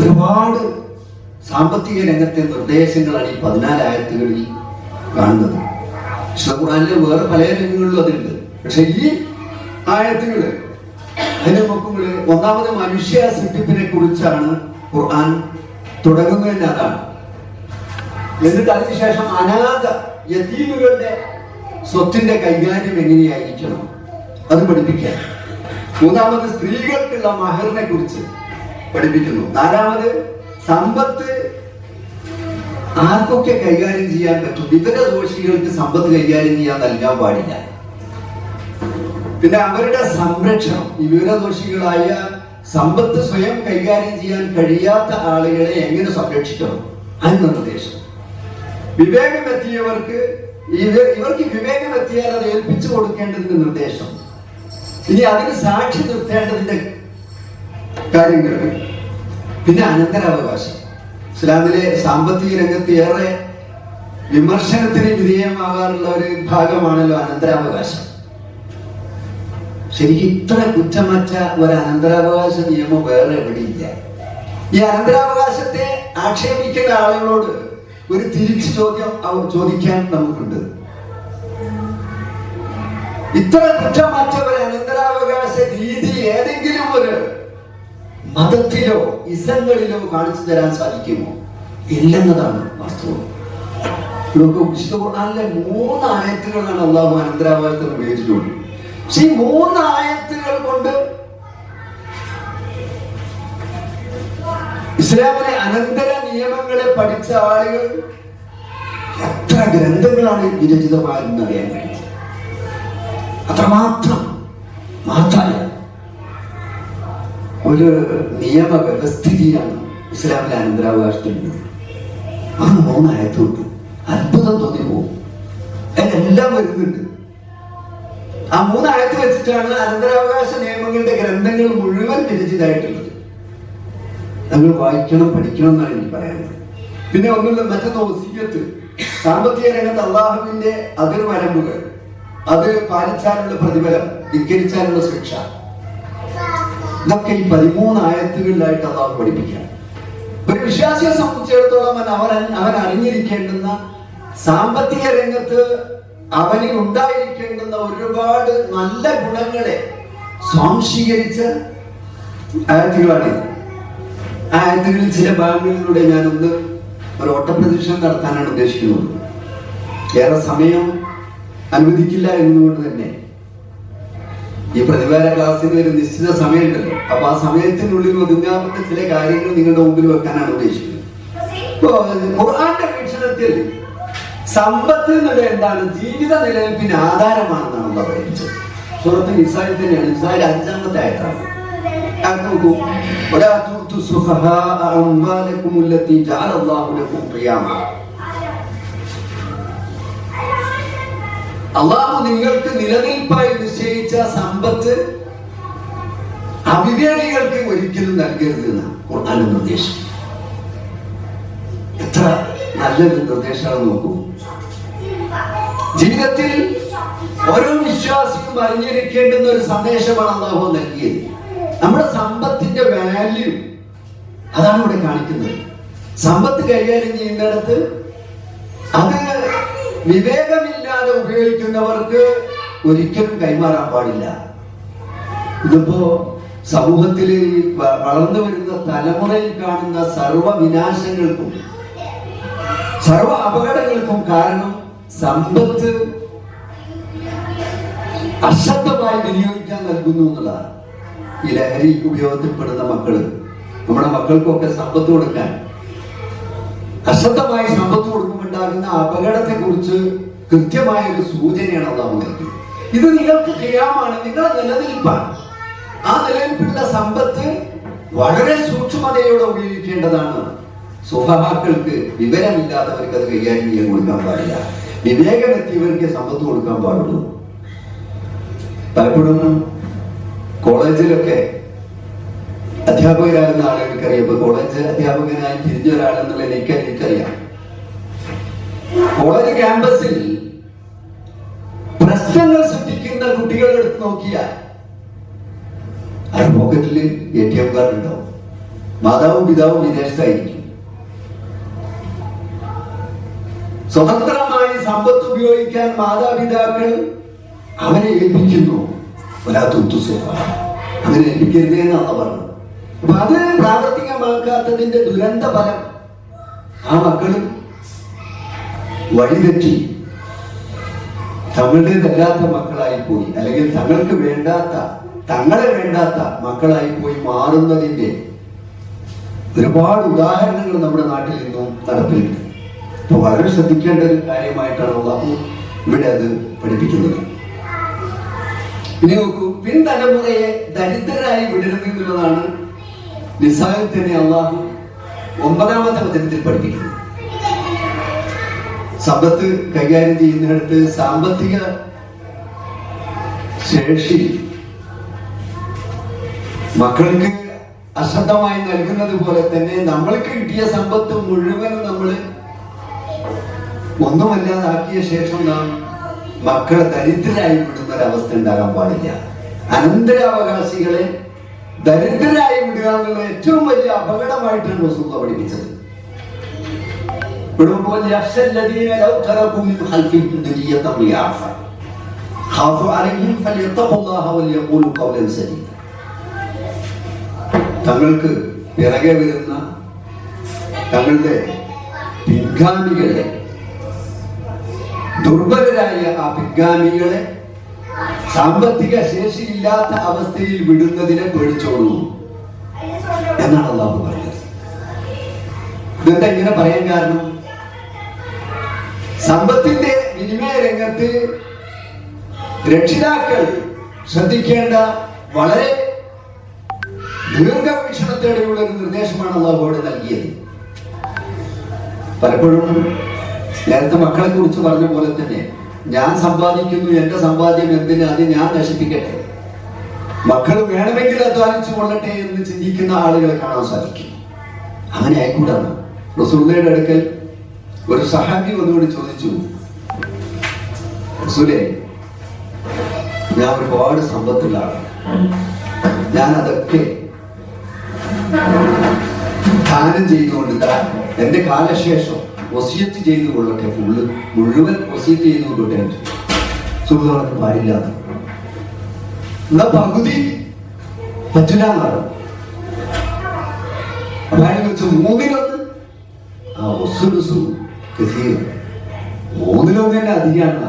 Speaker 1: ഒരുപാട് സാമ്പത്തിക രംഗത്തെ നിർദ്ദേശങ്ങളാണ് ഈ 14 ആയത്തുകളിൽ കാണുന്നത്. ഖുർആനിലെ വേറെ പല രംഗങ്ങളിലും അതുണ്ട്. പക്ഷെ ഈ ആയത്തുകള് അതിനെ നോക്കുമ്പോൾ ഒന്നാമത് മനുഷ്യ സൃഷ്ടിപ്പിനെ കുറിച്ചാണ് ഖുർആൻ തുടങ്ങുന്നതിന്. അതാണ്. എന്നിട്ട് അതിനുശേഷം അനാഥ യതീമുകളുടെ സ്വത്തിന്റെ കൈകാര്യം എങ്ങനെയായിരിക്കണം അത് പഠിപ്പിക്കാൻ. മൂന്നാമത് സ്ത്രീകൾക്കുള്ള മഹറിനെ കുറിച്ച് പഠിപ്പിക്കുന്നു. നാലാമത് സമ്പത്ത് ആർക്കൊക്കെ കൈകാര്യം ചെയ്യാൻ പറ്റും, വിവരദോഷികൾക്ക് സമ്പത്ത് കൈകാര്യം ചെയ്യാൻ നൽകാൻ പാടില്ല. പിന്നെ അവരുടെ സംരക്ഷണം, ഈ വിവരദോഷികളായ സമ്പത്ത് സ്വയം കൈകാര്യം ചെയ്യാൻ കഴിയാത്ത ആളുകളെ എങ്ങനെ സംരക്ഷിക്കണം അതിന് നിർദ്ദേശം. വിവേകമെത്തിയവർക്ക് ഇവർക്ക് വിവേകമെത്തിയാൽ അത് ഏൽപ്പിച്ചു കൊടുക്കേണ്ടതിന്റെ നിർദ്ദേശം. ഇനി അതിന് സാക്ഷി നിർത്തേണ്ടതിന്റെ കാര്യങ്ങൾ. പിന്നെ അനന്തരാവകാശം. ഇസ്ലാമിലെ സാമ്പത്തിക രംഗത്ത് ഏറെ വിമർശനത്തിന് വിധേയമാകാറുള്ള ഒരു ഭാഗമാണല്ലോ അനന്തരാവകാശം. ശരിക്കും ഇത്ര കുറ്റമറ്റ ഒരു അനന്തരാവകാശ നിയമം വേറെ എവിടെയില്ല. ഈ അനന്തരാവകാശത്തെ ആക്ഷേപിക്കുന്ന ആളുകളോട് ഒരു തിരിച്ചു ചോദ്യം ചോദിക്കാൻ നമുക്കുണ്ട്. ഇത്ര കുറ്റമറ്റ ഒരു അനന്തരാവകാശ രീതി ഏതെങ്കിലും ഒരു മതത്തിലോ ഇസങ്ങളിലോ കാണിച്ചു തരാൻ സാധിക്കുമോ? ഇല്ലെന്നതാണ് വാസ്തവം. വിശുദ്ധ ഖുർആനിലെ 3 ആയത്തുകളാണ് അല്ലാഹു അനന്തരാവകാശത്തിന് ഉപയോഗിച്ചിട്ടുള്ളത്. പക്ഷെ ഈ 3 ആയത്തുകൾ കൊണ്ട് ഇസ്ലാമിലെ അനന്തര നിയമങ്ങളെ പഠിച്ച ആളുകൾ എത്ര ഗ്രന്ഥങ്ങളാണ് വിരചിതമായെന്ന് അറിയാൻ കഴിയും. അത്രമാത്രം മഹത്തായ ഒരു നിയമ വ്യവസ്ഥിതിയാണ് ഇസ്ലാമിലെ അനന്തരാവകാശത്തിൽ. ആ 3 ആയത്തുണ്ട്. അത്ഭുതം തോന്നിപ്പോകും. എല്ലാം വരുന്നുണ്ട്. ആ 3 ആയത്ത് വെച്ചിട്ടാണ് അനന്തരാവകാശ നിയമങ്ങളുടെ ഗ്രന്ഥങ്ങൾ മുഴുവൻ രചിതമായിട്ടുള്ളത്. നമ്മൾ വായിക്കണം, പഠിക്കണം എന്നാണ് എനിക്ക് പറയാനുള്ളത്. പിന്നെ ഒന്നുള്ള മറ്റൊന്ന് വസിയ്യത്ത്. സാമ്പത്തിക രംഗത്ത് അള്ളാഹുവിന്റെ അതിർവരമ്പുകൾ, അത് പാലിച്ചാലുള്ള പ്രതിഫലം, ധിക്കരിച്ചാലുള്ള ശിക്ഷ, ഇതൊക്കെ ഈ 13 ആയത്തുകളിലായിട്ട് അള്ളാഹു പഠിപ്പിക്കാം. ഒരു വിശ്വാസിയെ സംബന്ധിച്ചിടത്തോളം അവൻ അറിഞ്ഞിരിക്കേണ്ടുന്ന സാമ്പത്തിക രംഗത്ത് അവനിൽ ഉണ്ടായിരിക്കേണ്ടുന്ന ഒരുപാട് നല്ല ഗുണങ്ങളെ സ്വാംശീകരിച്ച ആയത്തുകളാണ്. ആ ആയത്തുകളിൽ ചില ഭാഗങ്ങളിലൂടെ ഞാനൊന്ന് ഒരു ഓട്ടപ്രദക്ഷിണം നടത്താനാണ് ഉദ്ദേശിക്കുന്നത്. ഏറെ സമയം അനുവദിക്കില്ല എന്നതുകൊണ്ട് തന്നെ ഈ പ്രതിവാര ക്ലാസ്സിന് ഒരു നിശ്ചിത സമയമുണ്ടല്ലോ. അപ്പൊ ആ സമയത്തിനുള്ളിൽ ഒതുങ്ങാവുന്ന ചില കാര്യങ്ങൾ നിങ്ങളുടെ മുമ്പിൽ വെക്കാനാണ് ഉദ്ദേശിക്കുന്നത്. ഖുർആന്റെ വീക്ഷണത്തിൽ സമ്പത്ത് എന്നത് എന്താണ്? ജീവിത നിലനിൽപ്പിന് ആധാരമാണെന്നാണ് നമ്മൾ പഠിപ്പിച്ചത്. സൂറത്ത് നിസായിൽ തന്നെയാണ്. നിസായിൽ 5-ാമത്തെ ആയത്താണ്. നോക്കൂ, അള്ളാഹു നിങ്ങൾക്ക് നിലനിൽപ്പായി നിശ്ചയിച്ച സമ്പത്ത് അവിവേകികൾക്ക് ഒരിക്കലും നൽകരുത് എന്നാണ് ഖുർആന്റെ നിർദ്ദേശം. എത്ര നല്ലൊരു നിർദ്ദേശമാണ് നോക്കൂ. ജീവിതത്തിൽ ഓരോ വിശ്വാസിക്കും അറിഞ്ഞിരിക്കേണ്ടുന്ന ഒരു സന്ദേശമാണ് അള്ളാഹു നൽകിയത്. നമ്മുടെ സമ്പത്തിന്റെ വാല്യൂ അതാണ് ഇവിടെ കാണിക്കുന്നത്. സമ്പത്ത് കൈകാര്യം ചെയ്യുന്നിടത്ത് അത് വിവേകമില്ലാതെ ഉപയോഗിക്കുന്നവർക്ക് ഒരിക്കലും കൈമാറാൻ പാടില്ല. ഇതിപ്പോ സമൂഹത്തിൽ വളർന്നു വരുന്ന തലമുറയിൽ കാണുന്ന സർവ വിനാശങ്ങൾക്കും സർവ അപകടങ്ങൾക്കും കാരണം സമ്പത്ത് അശ്രദ്ധമായി വിനിയോഗിക്കാൻ നൽകുന്നു എന്നുള്ളതാണ്. ഈ ലഹരി ഉപയോഗത്തിൽപ്പെടുന്ന മക്കള്, നമ്മുടെ മക്കൾക്കൊക്കെ സമ്പത്ത് കൊടുക്കാൻ അശ്രദ്ധമായി സമ്പത്ത് കൊടുക്കുമുണ്ടാകുന്ന അപകടത്തെ കുറിച്ച് കൃത്യമായ ഒരു സൂചനയാണ് അള്ളാഹു നൽകിയത്. ഇത് നിങ്ങൾക്ക് ഖിയാമാണ്, നിങ്ങളുടെ നിലനിൽപ്പാണ്. ആ നിലനിൽപ്പിലുള്ള സമ്പത്ത് വളരെ സൂക്ഷ്മതയോടെ ഉപയോഗിക്കേണ്ടതാണ്. സ്വഭാവക്കൾക്ക്, വിവരമില്ലാത്തവർക്ക് അത് കൈകാര്യം ചെയ്യാൻ കൊടുക്കാൻ പാടില്ല. വിവേകമെത്തിയവർക്ക് സമ്പത്ത് കൊടുക്കാൻ പാടുള്ളൂ. പലപ്പോഴും കോളേജിലൊക്കെ അധ്യാപകരാകുന്ന ആളുകൾക്കറിയാം. ഇപ്പൊ കോളേജ് അധ്യാപകനായി തിരിഞ്ഞ ഒരാളെന്നുള്ള എനിക്കറിയാം. കോളേജ് ക്യാമ്പസിൽ പ്രശ്നങ്ങൾ സൃഷ്ടിക്കുന്ന കുട്ടികളെ എടുത്ത് നോക്കിയാൽ അവരുടെ പോക്കറ്റിൽ ATM കാർഡ് ഉണ്ടാവും. മാതാവും പിതാവും വിദേശത്തായിരിക്കും. സ്വതന്ത്രമായി സമ്പത്ത് ഉപയോഗിക്കാൻ മാതാപിതാക്കൾ അവനെ ഏൽപ്പിക്കുന്നു. അങ്ങനെ ഏൽപ്പിക്കരുതേ എന്നാണ് പറഞ്ഞത്. അപ്പൊ അത് പ്രാവർത്തികമാക്കാത്തതിന്റെ ദുരന്ത ഫലം ആ മക്കളും വഴിതെറ്റി തങ്ങളുടേതല്ലാത്ത മക്കളായി പോയി, അല്ലെങ്കിൽ തങ്ങൾക്ക് വേണ്ടാത്ത, തങ്ങളെ വേണ്ടാത്ത മക്കളായി പോയി മാറുന്നതിന്റെ ഒരുപാട് ഉദാഹരണങ്ങൾ നമ്മുടെ നാട്ടിൽ നിന്നും നടപ്പിലുണ്ട്. അപ്പൊ വളരെ ശ്രദ്ധിക്കേണ്ട ഒരു കാര്യമായിട്ടാണ് അള്ളാഹു ഇവിടെ അത് പഠിപ്പിക്കുന്നത്. ഇനി നോക്കൂ, പിൻതലമുറയെ ദരിദ്രരായി വിടരുത് എന്നുള്ളതാണ് നിസായിൽ തന്നെ അള്ളാഹു 9-ാമത്തെ വചനത്തിൽ പഠിപ്പിക്കുന്നത്. സമ്പത്ത് കൈകാര്യം ചെയ്യുന്നിടത്ത് സാമ്പത്തിക ശേഷി മക്കൾക്ക് അശ്രദ്ധമായി നൽകുന്നത് പോലെ തന്നെ നമ്മൾക്ക് കിട്ടിയ സമ്പത്ത് മുഴുവനും നമ്മൾ ഒന്നുമല്ലാതാക്കിയ ശേഷം നാം മക്കളെ ദരിദ്രരായി വിടുന്ന ഒരവസ്ഥ ഉണ്ടാകാൻ പാടില്ല. അനന്തരാവകാശികളെ ദരിദ്രരായി വിടുക എന്നുള്ള ഏറ്റവും വലിയ അപകടമായിട്ടാണ് റസൂൽ പഠിപ്പിച്ചത്. തങ്ങൾക്ക് പിറകെ വരുന്ന തങ്ങളുടെ പിൻഗാമികളെ, ദുർബലരായ ആ പിൻഗാമികളെ സാമ്പത്തിക ശേഷിയില്ലാത്ത അവസ്ഥയിൽ വിടുന്നതിനെ പേടിച്ചോളൂ എന്നാണ് അള്ളാഹു പറഞ്ഞത്. ഇതെന്താ ഇങ്ങനെ പറയാൻ കാരണം? സമ്പത്തിന്റെ വിനിമയ രംഗത്ത് രക്ഷിതാക്കൾ ശ്രദ്ധിക്കേണ്ട വളരെ ദീർഘവീക്ഷണത്തോടെയുള്ള ഒരു നിർദ്ദേശമാണ് അല്ലാഹു അവിടെ നൽകിയത്. പലപ്പോഴും നേരത്തെ മക്കളെ കുറിച്ച് പറഞ്ഞ പോലെ തന്നെ ഞാൻ സമ്പാദിക്കുന്നു, എന്റെ സമ്പാദ്യം എന്തിന്, അത് ഞാൻ നശിപ്പിക്കട്ടെ, മക്കൾ വേണമെങ്കിൽ അധ്വാനിച്ചു കൊള്ളട്ടെ എന്ന് ചിന്തിക്കുന്ന ആളുകളെ കാണാൻ സാധിക്കും. അങ്ങനെ ആയിക്കൂടാണ്. റസൂലുള്ളാഹിയുടെ അടുക്കൽ ഒരു സഹാബി വന്നുകൊണ്ട് ചോദിച്ചു, റസൂലേ, ഞാൻ ഒരുപാട് സമ്പത്തുള്ള ആളാണ്, ഞാൻ അതൊക്കെ ദാനം ചെയ്തുകൊണ്ട് എന്റെ കാലശേഷം വസിയത്ത് ചെയ്തു കൊള്ളട്ടെ, മുഴുവൻ വസിയത്ത് ചെയ്തു കൊള്ളട്ടെ. സുഹൃത്തുക്കളൊക്കെ പാടില്ല, എന്നാ പകുതി പറ്റില്ല എന്നാണ്. അതായത് വെച്ച് മൂന്നിലൊന്ന് മൂന്നിലൊന്ന് തന്നെ അധികമാണ്.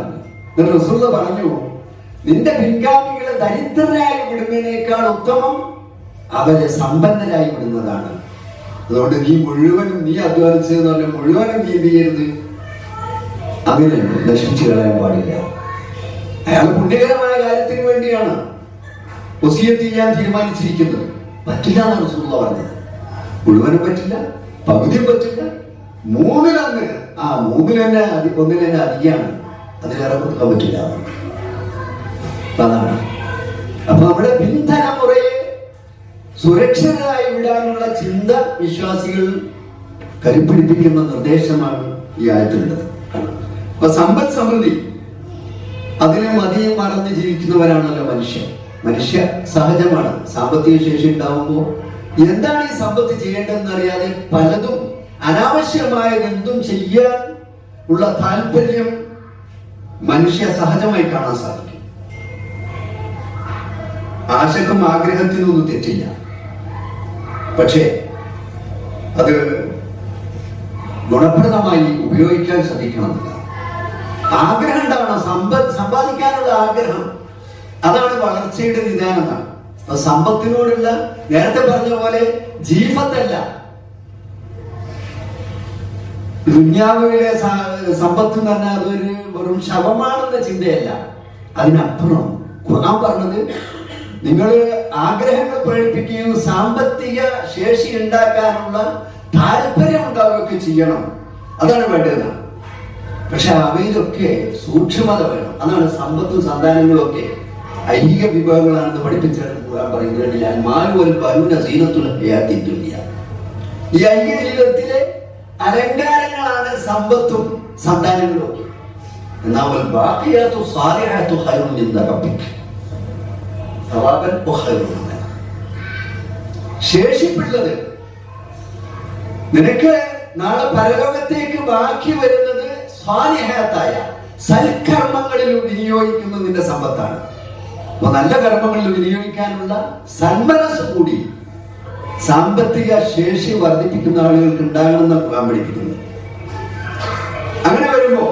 Speaker 1: റസൂൽ പറഞ്ഞു, നിന്റെ പിൻഗാമികളെ ദരിദ്രരായി വിടുന്നതിനേക്കാൾ ഉത്തമം അവരെ സമ്പന്നരായി വിടുന്നതാണ്. അതുകൊണ്ട് നീ മുഴുവനും, നീ അധ്വാനിച്ചതെന്ന് പറഞ്ഞാൽ മുഴുവനും നീ ചെയ്യരുത്, അങ്ങനെ നശിച്ചു കളയാൻ പാടില്ല. അയാൾ പുണ്യകരമായ കാര്യത്തിന് വേണ്ടിയാണ് വസിയത്ത് ചെയ്യാൻ തീരുമാനിച്ചിരിക്കുന്നത്. പറ്റില്ല എന്നാണ് റസൂലുള്ളാഹി പറഞ്ഞത്. മുഴുവനും പറ്റില്ല, പകുതിയും പറ്റില്ല, മൂന്നിലൊന്ന്. മൂന്നിലെന്നെ ഒന്നിലെന്നെ അധികമാണ്, അതിലേറെ കൊടുക്കാൻ പറ്റില്ല. അതാണ്. അപ്പൊ നമ്മുടെ പിൻതലമുറയെ സുരക്ഷിതരായി വിടാനുള്ള ചിന്ത വിശ്വാസികൾ കരുപ്പിടിപ്പിക്കുന്ന നിർദ്ദേശമാണ് ഈ ആയത്തിലുള്ളത്. അപ്പൊ സമ്പദ് സമൃദ്ധി, അതിനെ മതിയും മറന്ന് ജീവിക്കുന്നവരാണല്ലോ മനുഷ്യ സഹജമാണ്. സാമ്പത്തിക ശേഷി ഉണ്ടാവുമ്പോൾ എന്താണ് ഈ സമ്പത്ത് ചെയ്യേണ്ടതെന്ന് അറിയാതെ പലതും അനാവശ്യമായതെന്തും ചെയ്യാൻ ഉള്ള താല്പര്യം മനുഷ്യ സഹജമായി കാണാൻ സാധിക്കും. ആശക്കും ആഗ്രഹത്തിനും ഒന്നും തെറ്റില്ല, പക്ഷേ അത് ഗുണപ്രദമായി ഉപയോഗിക്കാൻ ശ്രദ്ധിക്കണമെന്നില്ല. ആഗ്രഹം ഉണ്ടാവണം, സമ്പാദിക്കാനുള്ള ആഗ്രഹം, അതാണ് വളർച്ചയുടെ നിദാനമാണ്. അപ്പൊ സമ്പത്തിനോടുള്ള, നേരത്തെ പറഞ്ഞ പോലെ ജീവത്തല്ല, ദുന്യാവിലെ സമ്പത്ത് എന്ന് പറഞ്ഞാൽ അതൊരു വെറും ശവമാണെന്ന ചിന്തയല്ല. അതിനപ്പുറം ഖുർആൻ പറഞ്ഞത്, നിങ്ങൾ ആഗ്രഹങ്ങൾ പ്രകടിപ്പിക്കുകയും സാമ്പത്തിക ശേഷി ഉണ്ടാക്കാനുള്ള താല്പര്യം ഉണ്ടാവുകയൊക്കെ ചെയ്യണം, അതാണ് വേണ്ടത്. പക്ഷെ അവയിലൊക്കെ സൂക്ഷ്മത വേണം. അതാണ് സമ്പത്തും സന്താനങ്ങളും ഒക്കെ ഐഹിക വിഭവങ്ങളാണെന്ന് പഠിപ്പിച്ചാണ് ഖുർആൻ പറയുന്നത്. ഈ ഐഹിക ജീവിതത്തിലെ അലങ്കാരങ്ങളാണ് സമ്പത്തും സന്താനങ്ങളും ഒക്കെ. എന്നാൽ ശേഷിപ്പുള്ളത് നിനക്ക് നാളെ പരലോകത്തേക്ക് ബാക്കി വരുന്നത് സ്വാലിഹാത്തായ സൽക്കർമ്മങ്ങളിൽ വിനിയോഗിക്കുന്ന നിന്റെ സമ്പത്താണ്. അപ്പൊ നല്ല കർമ്മങ്ങളിൽ വിനിയോഗിക്കാനുള്ള സന്മനസ് കൂടി സാമ്പത്തിക ശേഷി വർദ്ധിപ്പിക്കുന്ന ആളുകൾക്ക് ഉണ്ടാകണമെന്ന് ഖുർആൻ പഠിപ്പിക്കുന്നത്. അങ്ങനെ വരുമ്പോ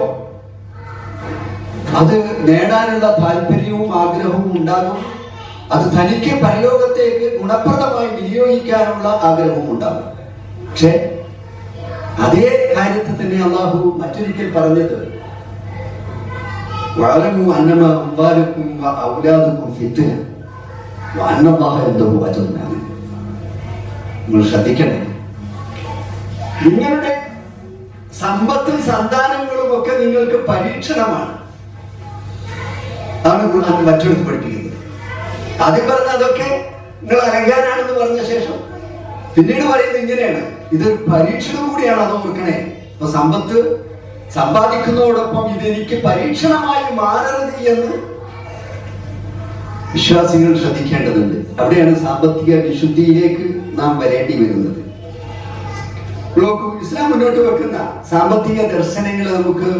Speaker 1: അത് നേടാനുള്ള താല്പര്യവും ആഗ്രഹവും ഉണ്ടാകും. അത് തനിക്ക് പരലോകത്തേക്ക് ഗുണപ്രദമായി വിനിയോഗിക്കാനുള്ള ആഗ്രഹവും ഉണ്ടാകും. പക്ഷെ അതേ കാര്യത്തെ തന്നെ അല്ലാഹു മറ്റൊരിക്കൽ പറഞ്ഞത്, വഅലമു അന്നമ അംവാലുക്കും വഔലാദുക്കും ഫിത്ന വഅന്നല്ലാഹ യൻദുറു അജ്റൻ അലീം. നിങ്ങൾ ശ്രദ്ധിക്കണം, നിങ്ങളുടെ സമ്പത്തും സന്താനങ്ങളും ഒക്കെ നിങ്ങൾക്ക് പരീക്ഷണമാണ്. അതാണ് ഖുർആൻ മറ്റൊരു പഠിപ്പിക്കുന്നത്. ആദ്യം പറഞ്ഞ അതൊക്കെ നിങ്ങൾ അലങ്കാരാണെന്ന് പറഞ്ഞ ശേഷം പിന്നീട് പറയുന്നത് ഇങ്ങനെയാണ്, ഇത് പരീക്ഷണം കൂടിയാണ്. അത് ഓർക്കണേ. അപ്പൊ സമ്പത്ത് സമ്പാദിക്കുന്നതോടൊപ്പം ഇതെനിക്ക് പരീക്ഷണമായി മാറരുത് എന്ന് വിശ്വാസികൾ ശ്രദ്ധിക്കേണ്ടതുണ്ട്. അവിടെയാണ് സാമ്പത്തിക വിശുദ്ധിയിലേക്ക് നാം വരേണ്ടി വരുന്നത്. ഇസ്ലാം മുന്നോട്ട് വെക്കുന്ന സാമ്പത്തിക ദർശനങ്ങളെ നമുക്ക്